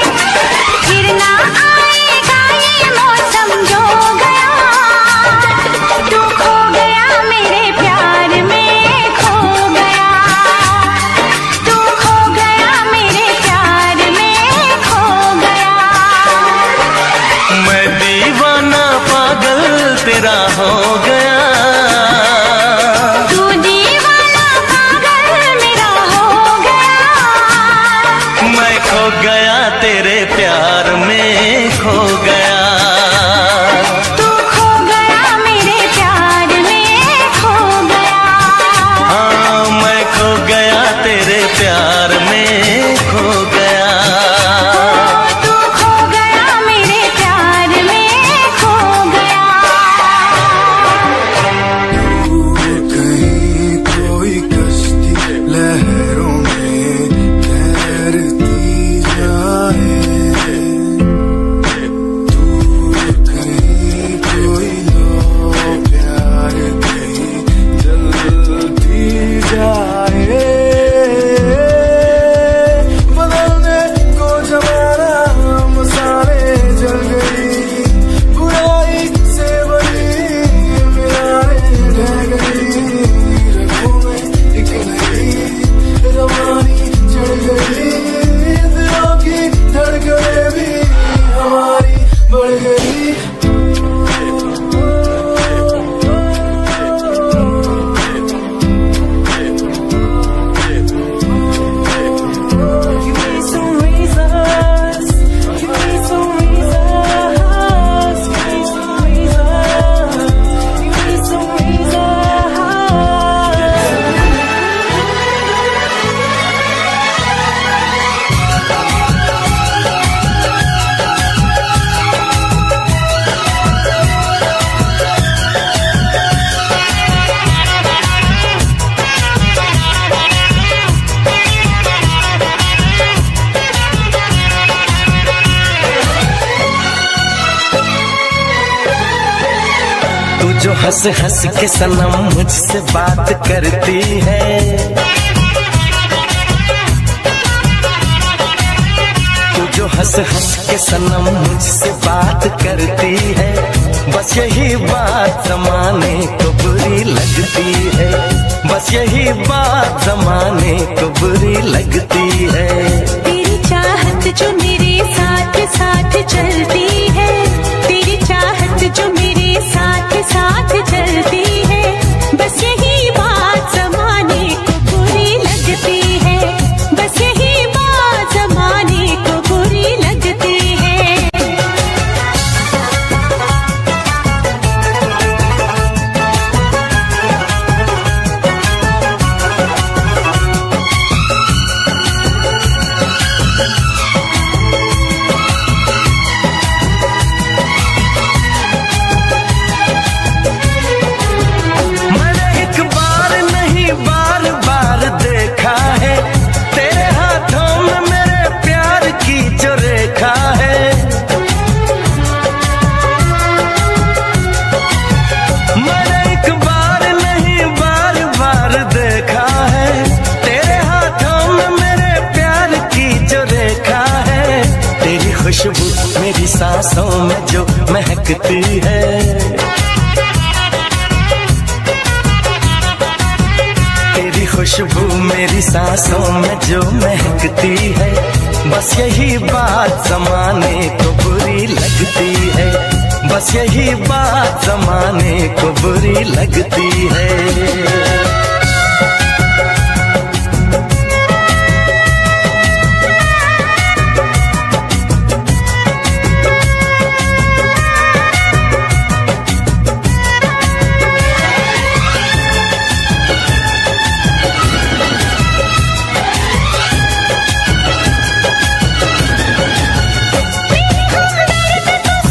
फिर ना आएगा ये मौसम जो गया, तू खो गया मेरे प्यार में खो गया, तू खो गया मेरे प्यार में खो गया। मैं दीवाना पागल तेरा हो गया, तू दीवाना पागल मेरा हो गया, मैं खो गया तेरे प्यार में खो गया, तू खो गया मेरे प्यार में खो गया। हाँ मैं खो गया तेरे प्यार में खो गया। तू खो गया मेरे प्यार में खो गया। तू जो हंस हंस के सनम मुझसे बात करती है, तू जो हंस हंस के सनम मुझसे बात करती है, बस यही बात जमाने को बुरी लगती है, बस यही बात जमाने को बुरी लगती है। तेरी चाहत जो मेरे साथ साथ चलती है, तेरी चाहत जो मेरे साथ साथ चलती है, बस यही बात जमाने को बुरी लगती है, बस यही बात जमाने को बुरी लगती है। मैंने एक बार नहीं बार बार देखा है, तेरे हाथों में मेरे प्यार की जो रेखा है। मैंने एक बार नहीं बार बार देखा है, तेरे हाथों में मेरे प्यार की जो रेखा है। तेरी खुशबू मेरी सांसों में जो महकती है, तेरी खुशबू मेरी सांसों में जो महकती है, बस यही बात जमाने को बुरी लगती है, बस यही बात जमाने को बुरी लगती है।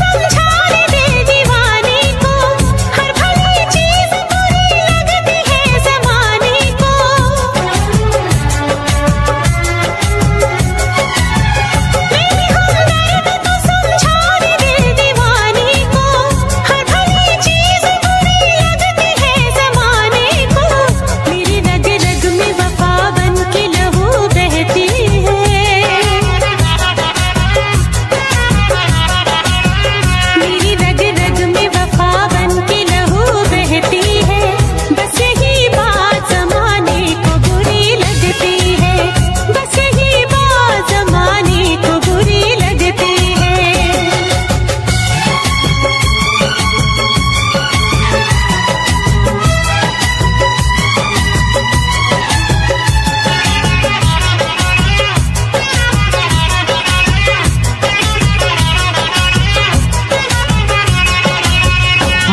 समझाने दे दीवाने को, हर भली चीज बुरी लगती है जमाने को। मेरी हमदर्द तो समझाने दे दीवाने को, हर भली चीज बुरी लगती है जमाने को। मेरी रग रग में वफा बन के लहू बहती है, मेरी रग रग में वफा बन के लहू बहती है, बस यही बात जमाने को बुरी लगती है, बस यही बात जमाने को बुरी लगती है।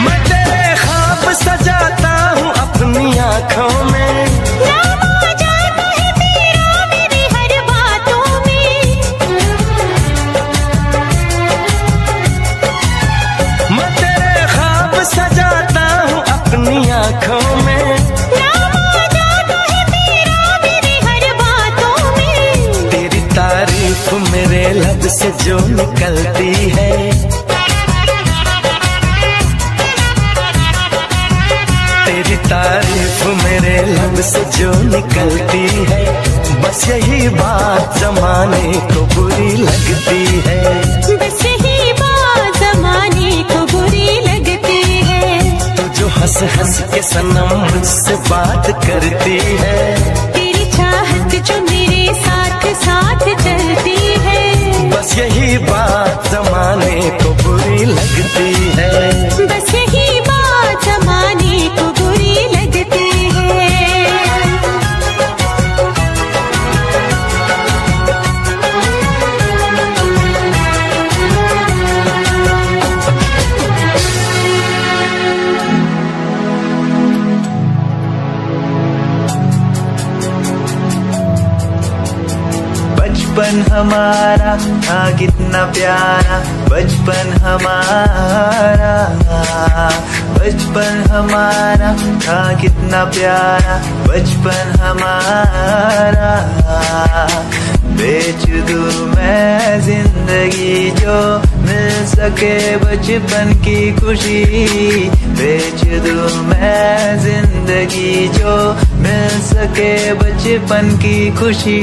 मैं तेरे ख्वाब सजाता हूँ अपनी आँखों में, नाम आ जाता है तेरा मेरी हर बातों में, मैं तेरे ख्वाब सजाता हूँ अपनी आँखों में। नाम आ जाता है तेरा मेरी हर बातों में। तेरी तारीफ मेरे लब से जो निकलती है, तेरी तारीफ मेरे लब से जो निकलती है, बस यही बात जमाने को बुरी लगती है, बस यही बात जमाने को बुरी लगती है। तू जो हंस हंस के सनम मुझसे बात करती है, तेरी चाहत जो मेरे साथ साथ चलती है, बस यही बात जमाने को बुरी लगती है। बस यही बात जमाने को बुरी लगती है। बचपन हमारा था कितना प्यारा, बचपन हमारा, बचपन हमारा था कितना प्यारा, बचपन हमारा। बेच दूं मैं जिंदगी जो मिल सके बचपन की खुशी, बेच दूं मैं जिंदगी जो मिल सके बचपन की खुशी।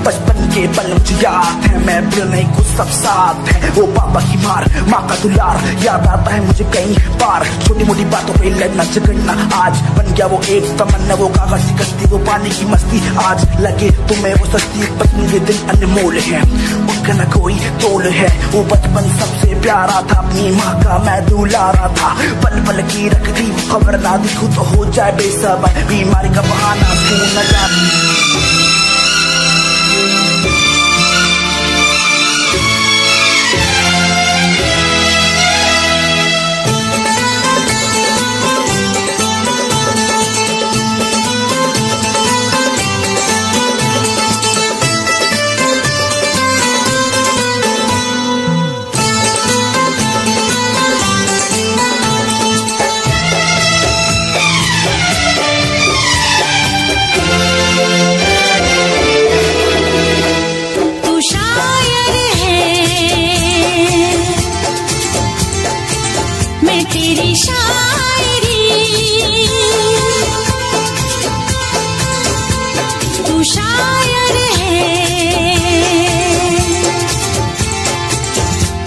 बचपन के पल मुझे याद है, मैं भूल नहीं कुछ सब साथ है। वो पापा की मार, माँ का दुलार याद आता है मुझे कई बार। छोटी मोटी बातों पे लड़ना झगड़ना आज बन गया वो एक तमन्ना, वो कागज की कश्ती, वो पानी की मस्ती। आज लगे तुम्हें वो सस्ती, बचपन के दिन अनमोल है, उनका न कोई तोल है। वो बचपन सबसे प्यारा था, अपनी माँ का मैं दुलारा था। पल पल की रखती खबर ना दी, खुद हो जाए बेसबर, बीमारी का बहाना तू न जाती। तेरी शायरी, तू शायर है,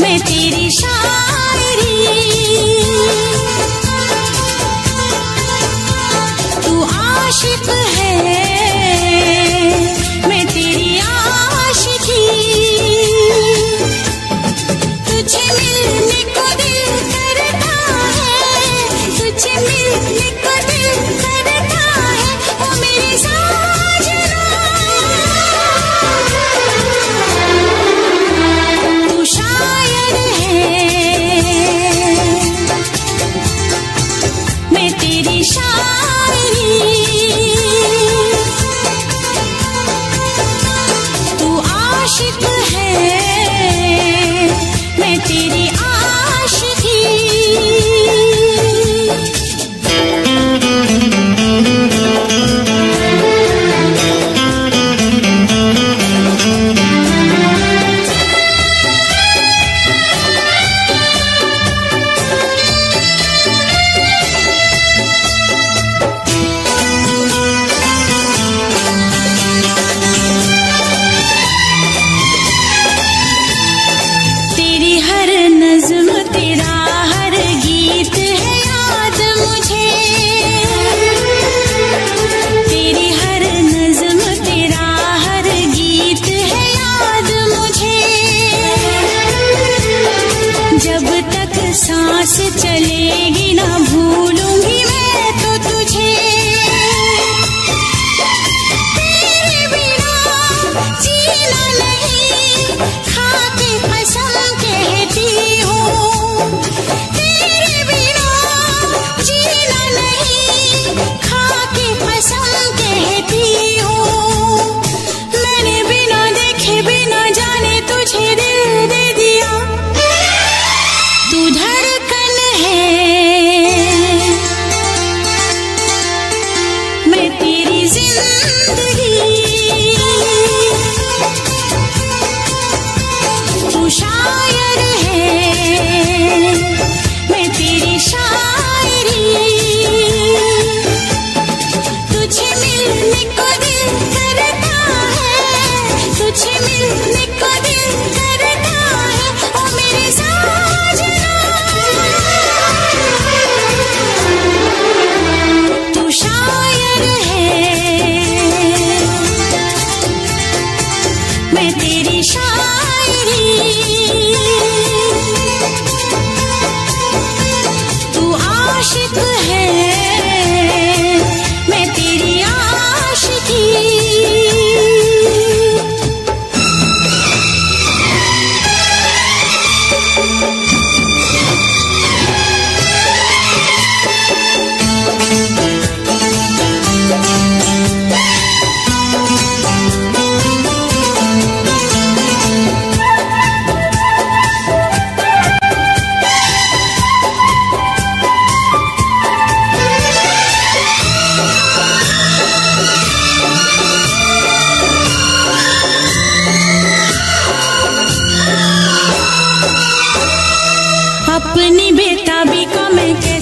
मैं तेरी शायरी, तू आशिक है, मैं तेरी आशिकी। तुझे मिलने को दिल करता है, तुझे मिलने को दिल करता है, ओ मेरी साजना। तू शायर है, मैं तेरी शायरी, तू आशिक है, मैं तेरी आशिकी।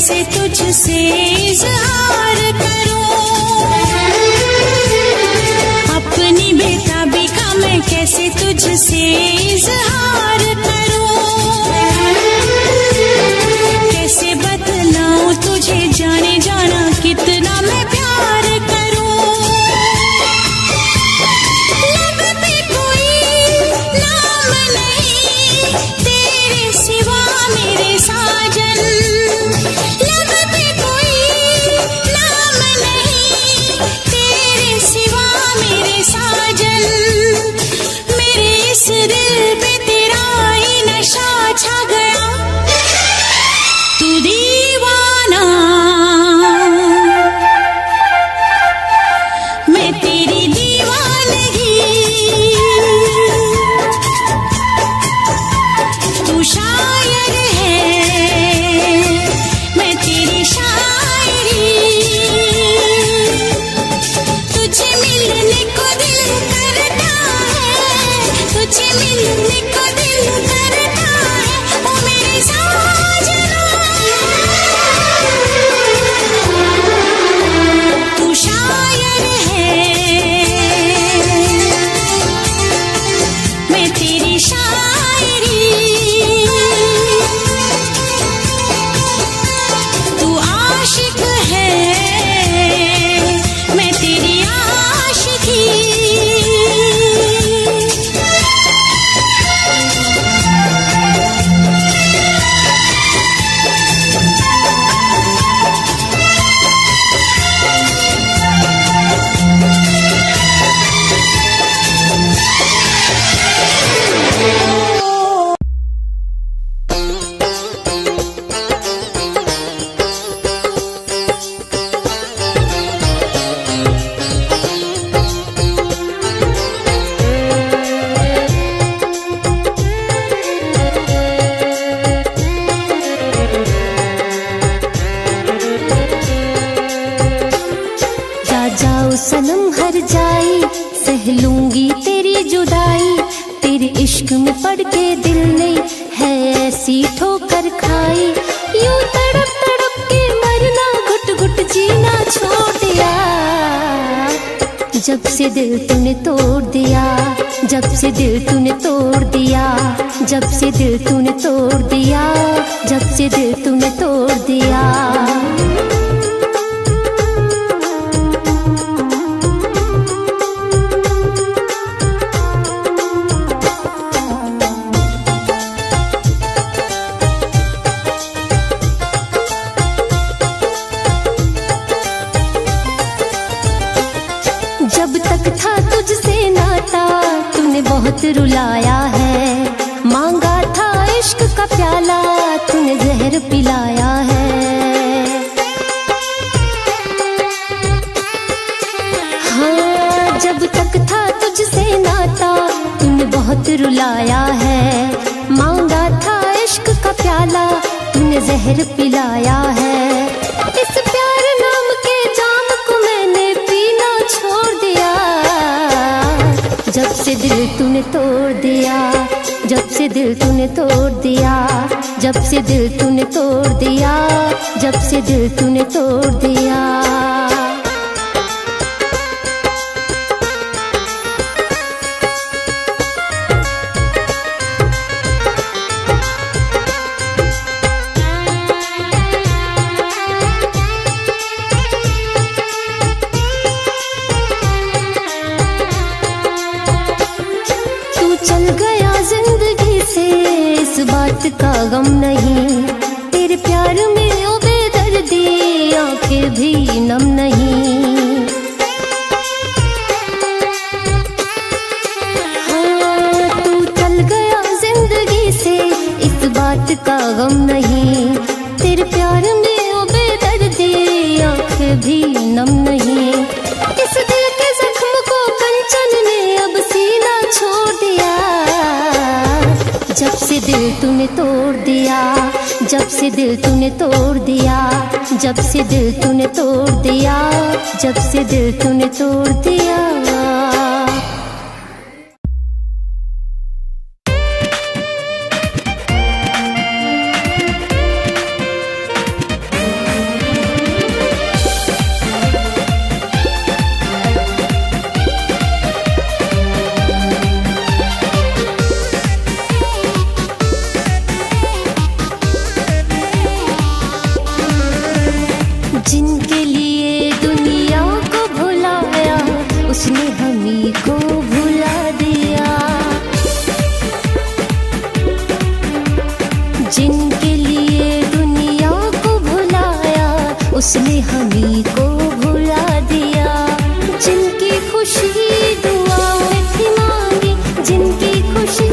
कैसे तुझसे इजहार करूं, अपनी बेताबी का मैं कैसे तुझसे इजहार करूं, कैसे बतलाऊं तुझे जाने जाना कितना मैं प्यार करूं। लब पे कोई नाम नहीं तेरे सिवा मेरे साजन, लब पे कोई नाम नहीं तेरे सिवा मेरे साजन, मेरे इस दिल पे तेरा ही नशा छा गया, तू दीवाना मैं तेरी दीवानगी, तू शायर है मैं तेरी शायरी, तुझे मिलने को दिल करता है, तुझे मिलने को दिल करता है, ओ मेरे साजना, तू शायर है मैं तेरी शायरी, तू आशिक है मैं तेरी आशिकी। जा जाओ सनम हर जाई, सह लूंगी तेरी जुदाई, तेरे इश्क में पड़ के दिल ने है ऐसी ठोकर खाई, यूं तड़प तड़प के मरना घुट घुट जीना छोड़ दिया, जब से दिल तूने तोड़ दिया, जब से दिल तूने तोड़ दिया, जब से दिल तूने तोड़ दिया, जब से दिल तूने तोड़ दिया। जब तक था तुझसे नाता तूने बहुत रुलाया है, मांगा था इश्क का प्याला तूने जहर पिलाया है, हाँ जब तक था तुझसे नाता तूने बहुत रुलाया है, मांगा था इश्क का प्याला तूने जहर पिलाया है, इस प्यार नाम के जाम को मैंने पीना छोड़ दिया, जब से दिल तूने तोड़ दिया, जब से दिल तूने तोड़ दिया, जब से दिल तूने तोड़ दिया, जब से दिल तूने तोड़ दिया। चल गया जिंदगी से इस बात का गम नहीं, तेरे प्यार में ओ बेदर्दी आंखें भी नम नहीं, हाँ तू चल गया जिंदगी से इस बात का गम नहीं, तेरे प्यार में ओ बेदर्दी आंखें भी नम नहीं, इस दिल के जख्म को कंचन ने अब सीना छोड़ दिया, जब से दिल तूने तोड़ दिया, जब से दिल तूने तोड़ दिया, जब से दिल तूने तोड़ दिया, जब से दिल तूने तोड़ दिया। जिनके लिए दुनिया को भुलाया उसने हमी को भुला दिया। जिनके लिए दुनिया को भुलाया उसने हमी को भुला दिया। जिनकी खुशी दुआओं में थी मांगी, जिनकी खुशी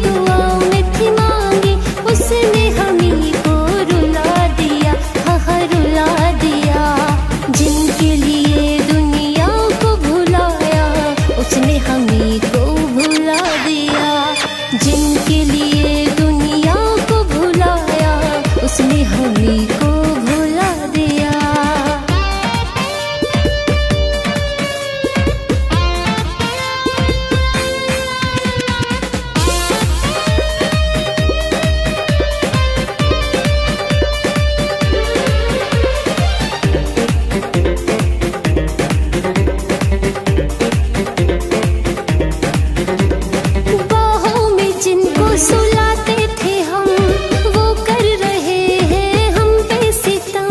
दुआओं में थी मांगी, उसने हमी को रुला दिया, हाँ रुला दिया। जिनके लिए दुनिया को भुलाया उसने हमी को भुला दिया। जिनके लिए दुनिया को भुलाया उसने हमी को भुला दिया। बाहों में जिनको सुलाते थे हम, वो कर रहे हैं हम पे सितम।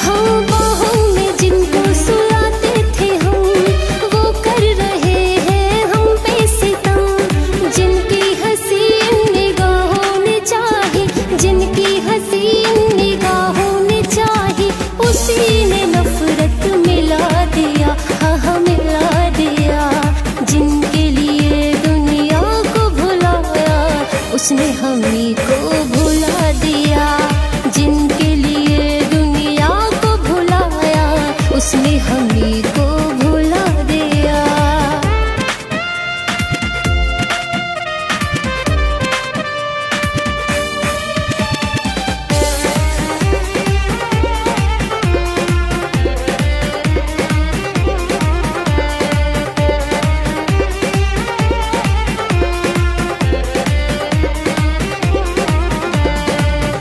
हाँ, बाहों में जिनको सुलाते थे हम, वो कर रहे हैं हम पे सितम। जिनकी हसीन निगाहों ने चाही, जिनकी हसीन निगाहों ने चाही, उसी ने नफरत मिला दिया, हाँ मिला दिया। जिनके लिए दुनिया को भुलाया उसने हमी को भुला दिया। जिनके लिए दुनिया को भुलाया उसने हमी को भुला दिया।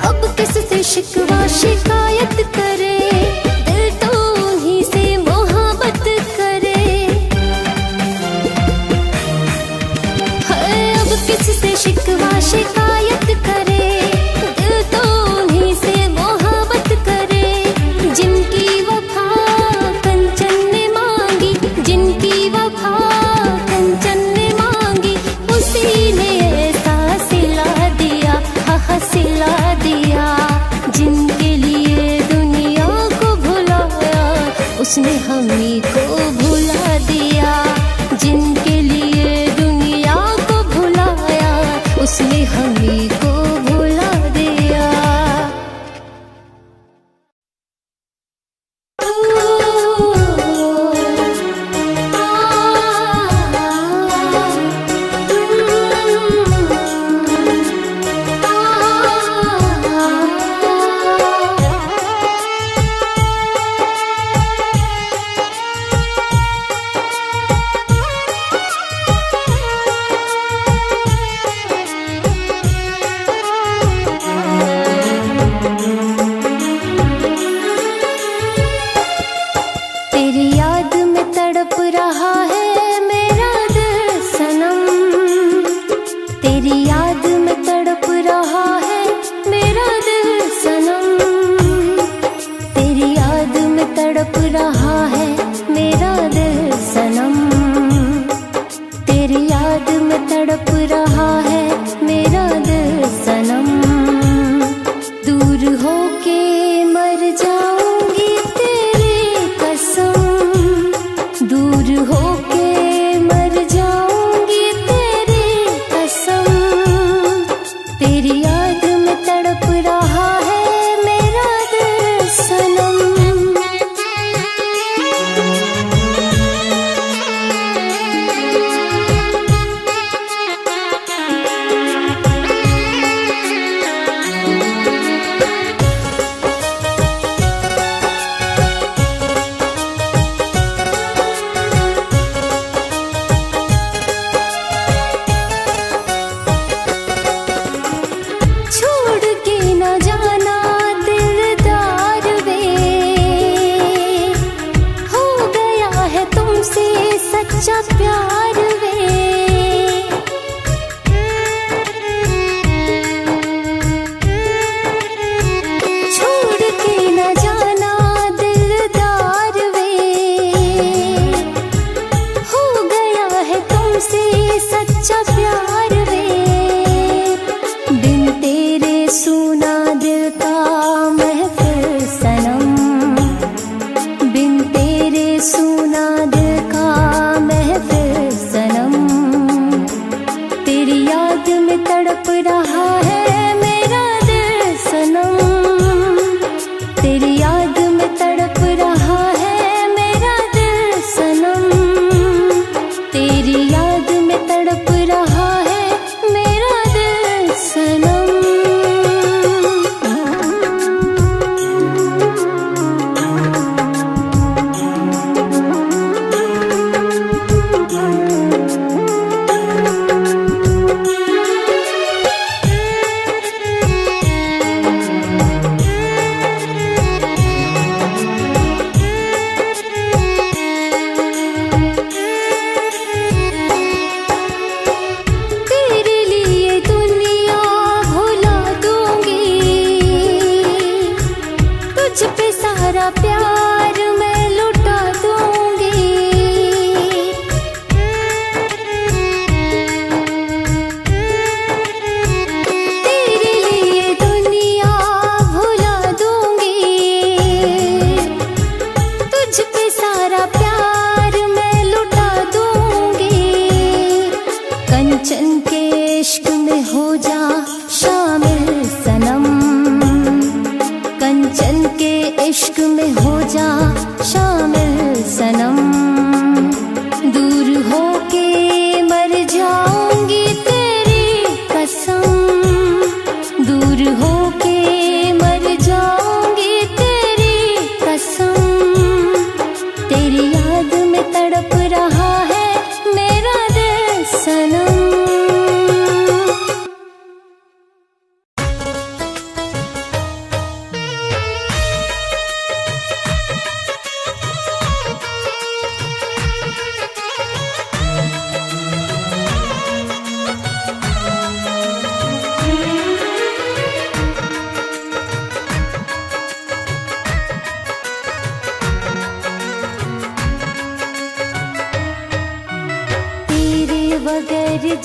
अब किससे शिकवा शिकायत करे, दिल तो उन्हीं से मोहब्बत करे। है अब किससे शिकवा शिकायत करे, दिल तो उन्हीं से मोहब्बत करे। जिनकी वफा कंचन ने मांगी, जिनकी वफा कंचन ने मांगी, उसी ने ऐसा सिला दिया, हाँ सिला दिया। जिनके लिए दुनिया को भुलाया उसने हमी को भुला दिया। जिनके लिए दुनिया को भुलाया उसने हमी को भुला दिया।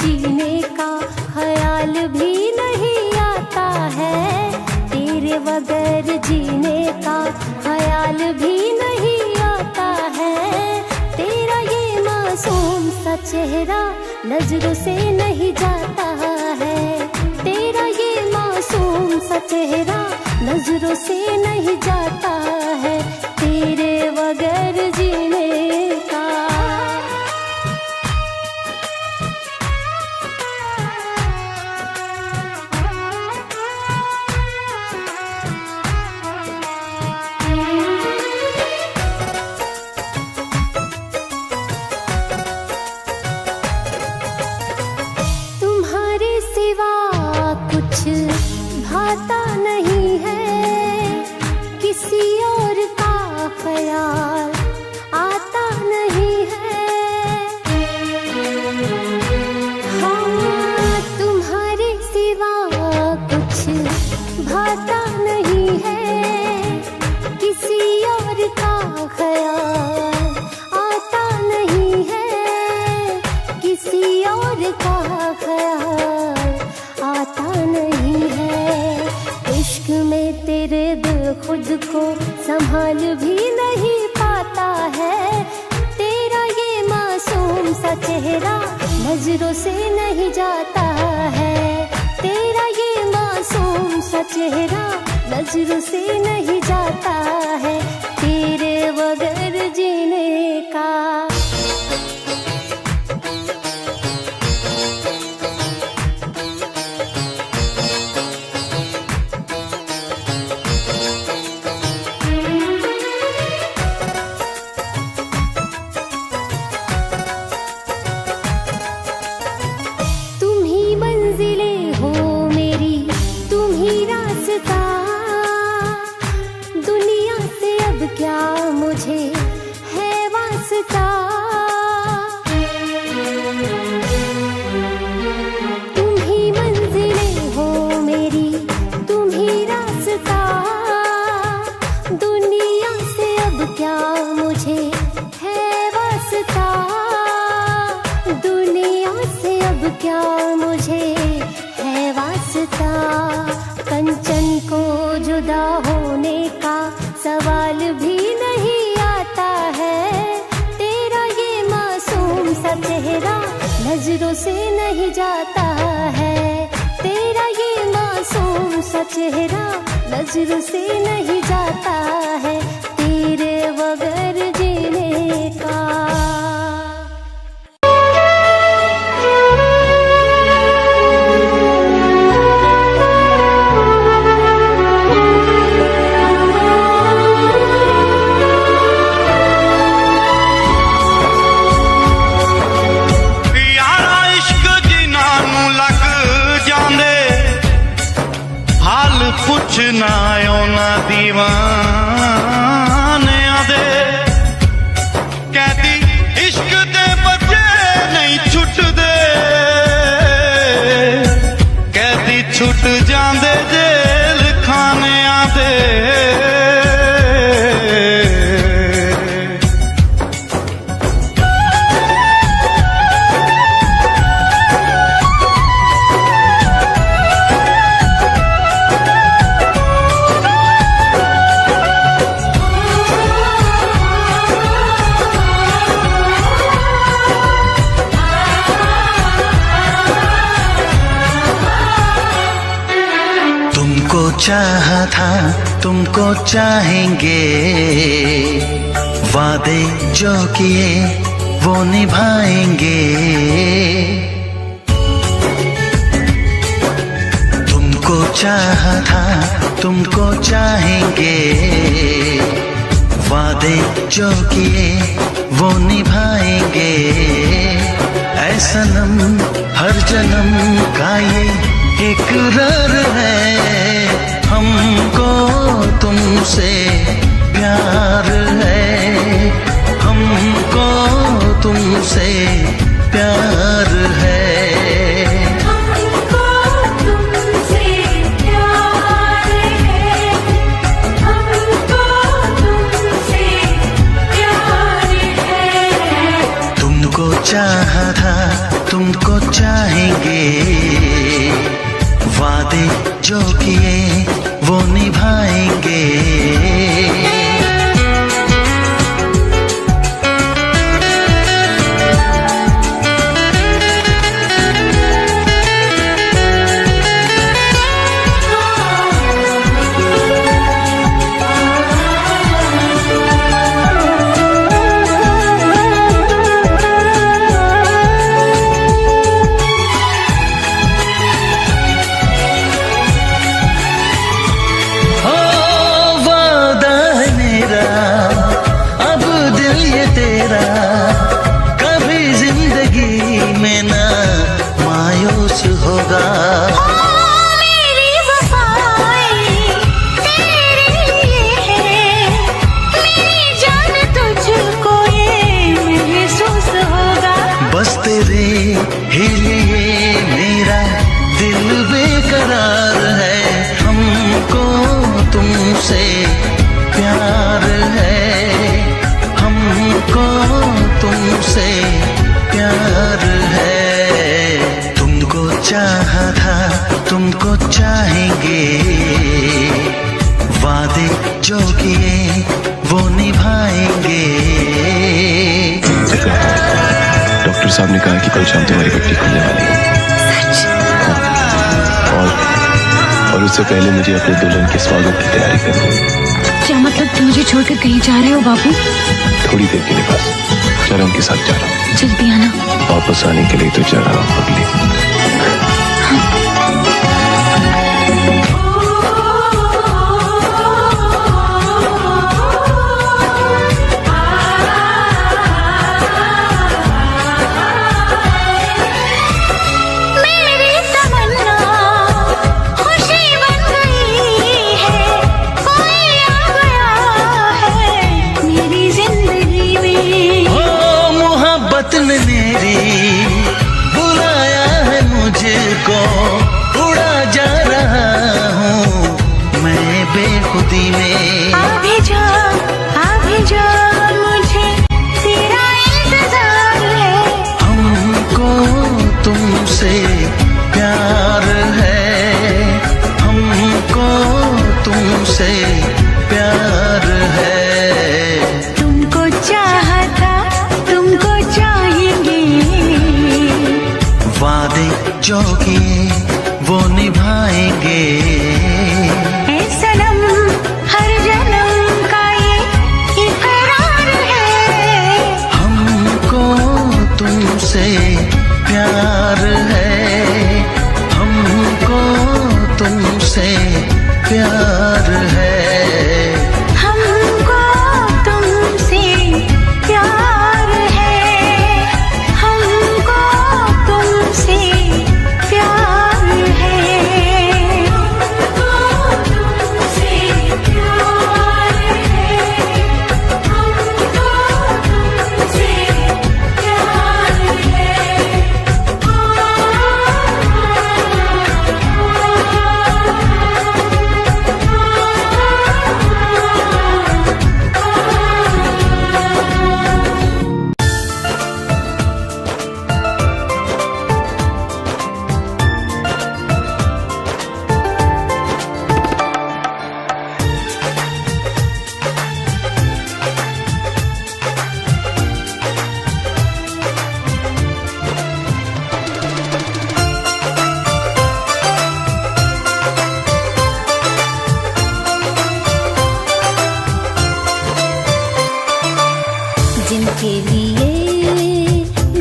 जीने का ख्याल भी नहीं आता है, तेरे बगैर जीने का ख्याल भी नहीं आता है। तेरा ये मासूम सा चेहरा नजरों से नहीं जाता है, तेरा ये मासूम सा चेहरा नजरों से नहीं जाता है, तेरे बगैर जीने का। तुम्हारे सिवा कुछ भाता नहीं है, किसी और का ख्याल आता नहीं है। हाँ, तुम्हारे सिवा कुछ भाता नहीं है, किसी और का ख्याल आता नहीं है, किसी और का ख्याल आता नहीं है। इश्क में तेरे दिल खुद को संभाल भी नहीं पाता है, तेरा ये मासूम सा चेहरा नजरों से नहीं जाता है, तेरा ये मासूम सा चेहरा नजरों से नहीं जाता है, तेरे बगैर जीने का। तुम ही मंजिलें हो मेरी, तुम ही रास्ता, दुनिया से अब क्या मुझे है वास्ता। तुम ही मंजिलें हो मेरी, तुम ही रास्ता, दुनिया से अब क्या मुझे है वास्ता, दुनिया से अब क्या मुझे है वास्ता। कंचन को जुदा होने का सवाल भी नहीं आता है, तेरा ये मासूम सा चेहरा नजरों से नहीं जाता है, तेरा ये मासूम सा चेहरा नजरों से नहीं जाता है, तेरे बगैर जीने का। यारा इश्क जिन्हां नूं लग जांदे, हाल पुछना उन्हां दीवानियां दे। कहदी इश्क दे बच्चे नहीं छुटदे, कहदी छुट जांदे जेल खानियां दे। तुमको चाहा था, तुमको चाहेंगे, वादे जो किए वो निभाएंगे। तुमको चाहा था, तुमको चाहेंगे, वादे जो किए वो निभाएंगे। ऐ सनम हर जन्म का ये इकरार है, हमको तुमसे प्यार है, हमको तुमसे प्यार है। हमको तुमसे प्यार है, हमको तुमसे प्यार है। तुमको चाहा था, तुमको चाह तुमको चाहेंगे, वादे जो किए वो निभाएंगे। डॉक्टर साहब ने कहा कि कल शाम तुम्हारी पट्टी खुलने वाली है। और उससे पहले मुझे अपने दुल्हन के स्वागत की तैयारी करनी है। क्या मतलब तुम मुझे छोड़कर कहीं जा रहे हो बाबू? थोड़ी देर के लिए बस चरण के साथ जा रहा हूँ। जल्दी आना। वापस आने के लिए तो जा रहा हूँ पगली। मेरी बुलाया है मुझको, उड़ा जा रहा हूँ मैं बेखुदी में। अभी जा मुझे तेरा इंतजार है। हमको तुमसे प्यार है, हमको तुमसे प्यार है। तुमको चाहता तुमको चाहेंगे, वादे जो किए वो निभाएंगे। ऐ सनम हर जन्म का ये इकरार है। हमको तुमसे प्यार है, हमको तुमसे प्यार है। हमको तुमसे प्यार है, हमको तुमसे प्यार है, हमको तुमसे प्यार है, हमको तुमसे प्यार जिनके लिए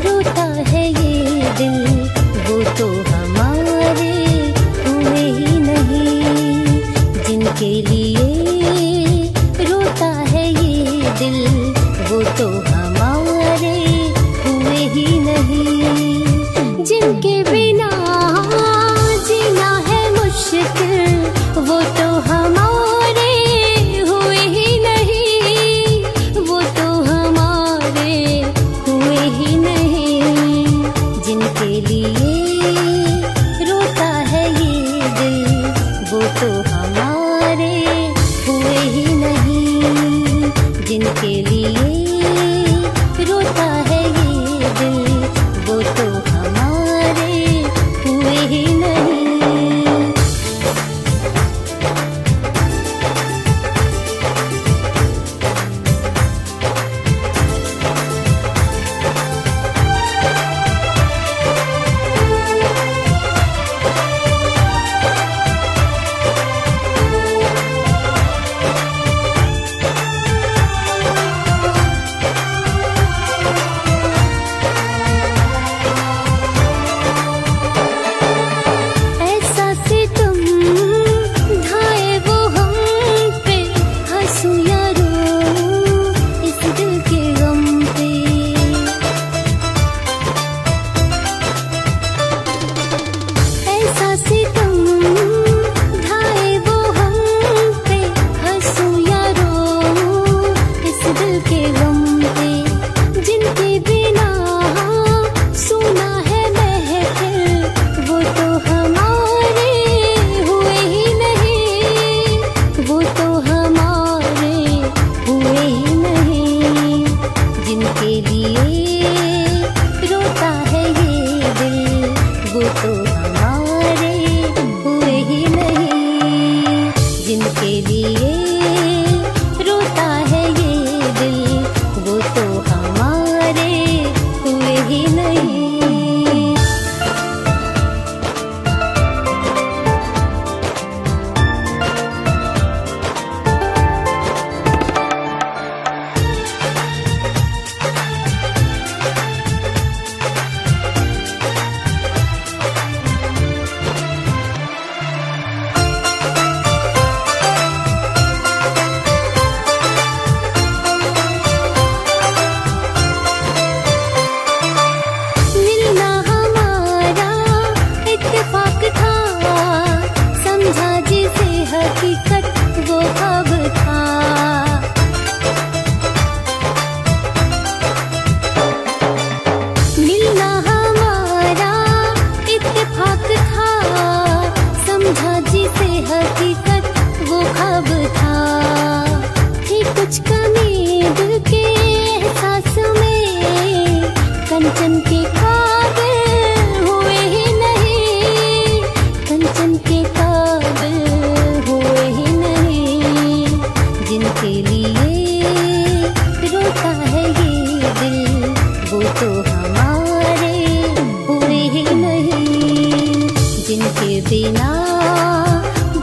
रोता है ये दिल, वो तो हमारे हुए ही नहीं। जिनके लिए रोता है ये दिल, वो तो हमारे हुए ही नहीं। जिनके बिना जीना है मुश्किल, वो तो हमारे हुए ही नहीं, वो तो हमारे हुए ही नहीं। जिनके लिए रोता है ये दिल, वो तो हमारे हुए ही नहीं। जिनके लिए रोता है ये दिल, वो तो हमारे हुए ही नहीं। जिनके लिए रोता है ये दिल, वो तो हमारे हुए ही नहीं। मिलना हमारा इत्तेफाक था, समझा जिसे हकीकत वो ख्वाब था। मिलना हमारा इत्तेफाक था, समझा जिसे हकीकत वो ख्वाब था। थी कुछ कमी दिल के एहसास में, कंचन के काबिल हुए ही नहीं, कंचन के काबिल हुए ही नहीं। जिनके लिए रोता है ये दिल, वो तो हमारे हुए ही नहीं। जिनके बिना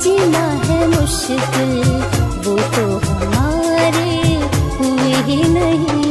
जीना है मुश्किल, वो तो हमारे हुए ही नहीं।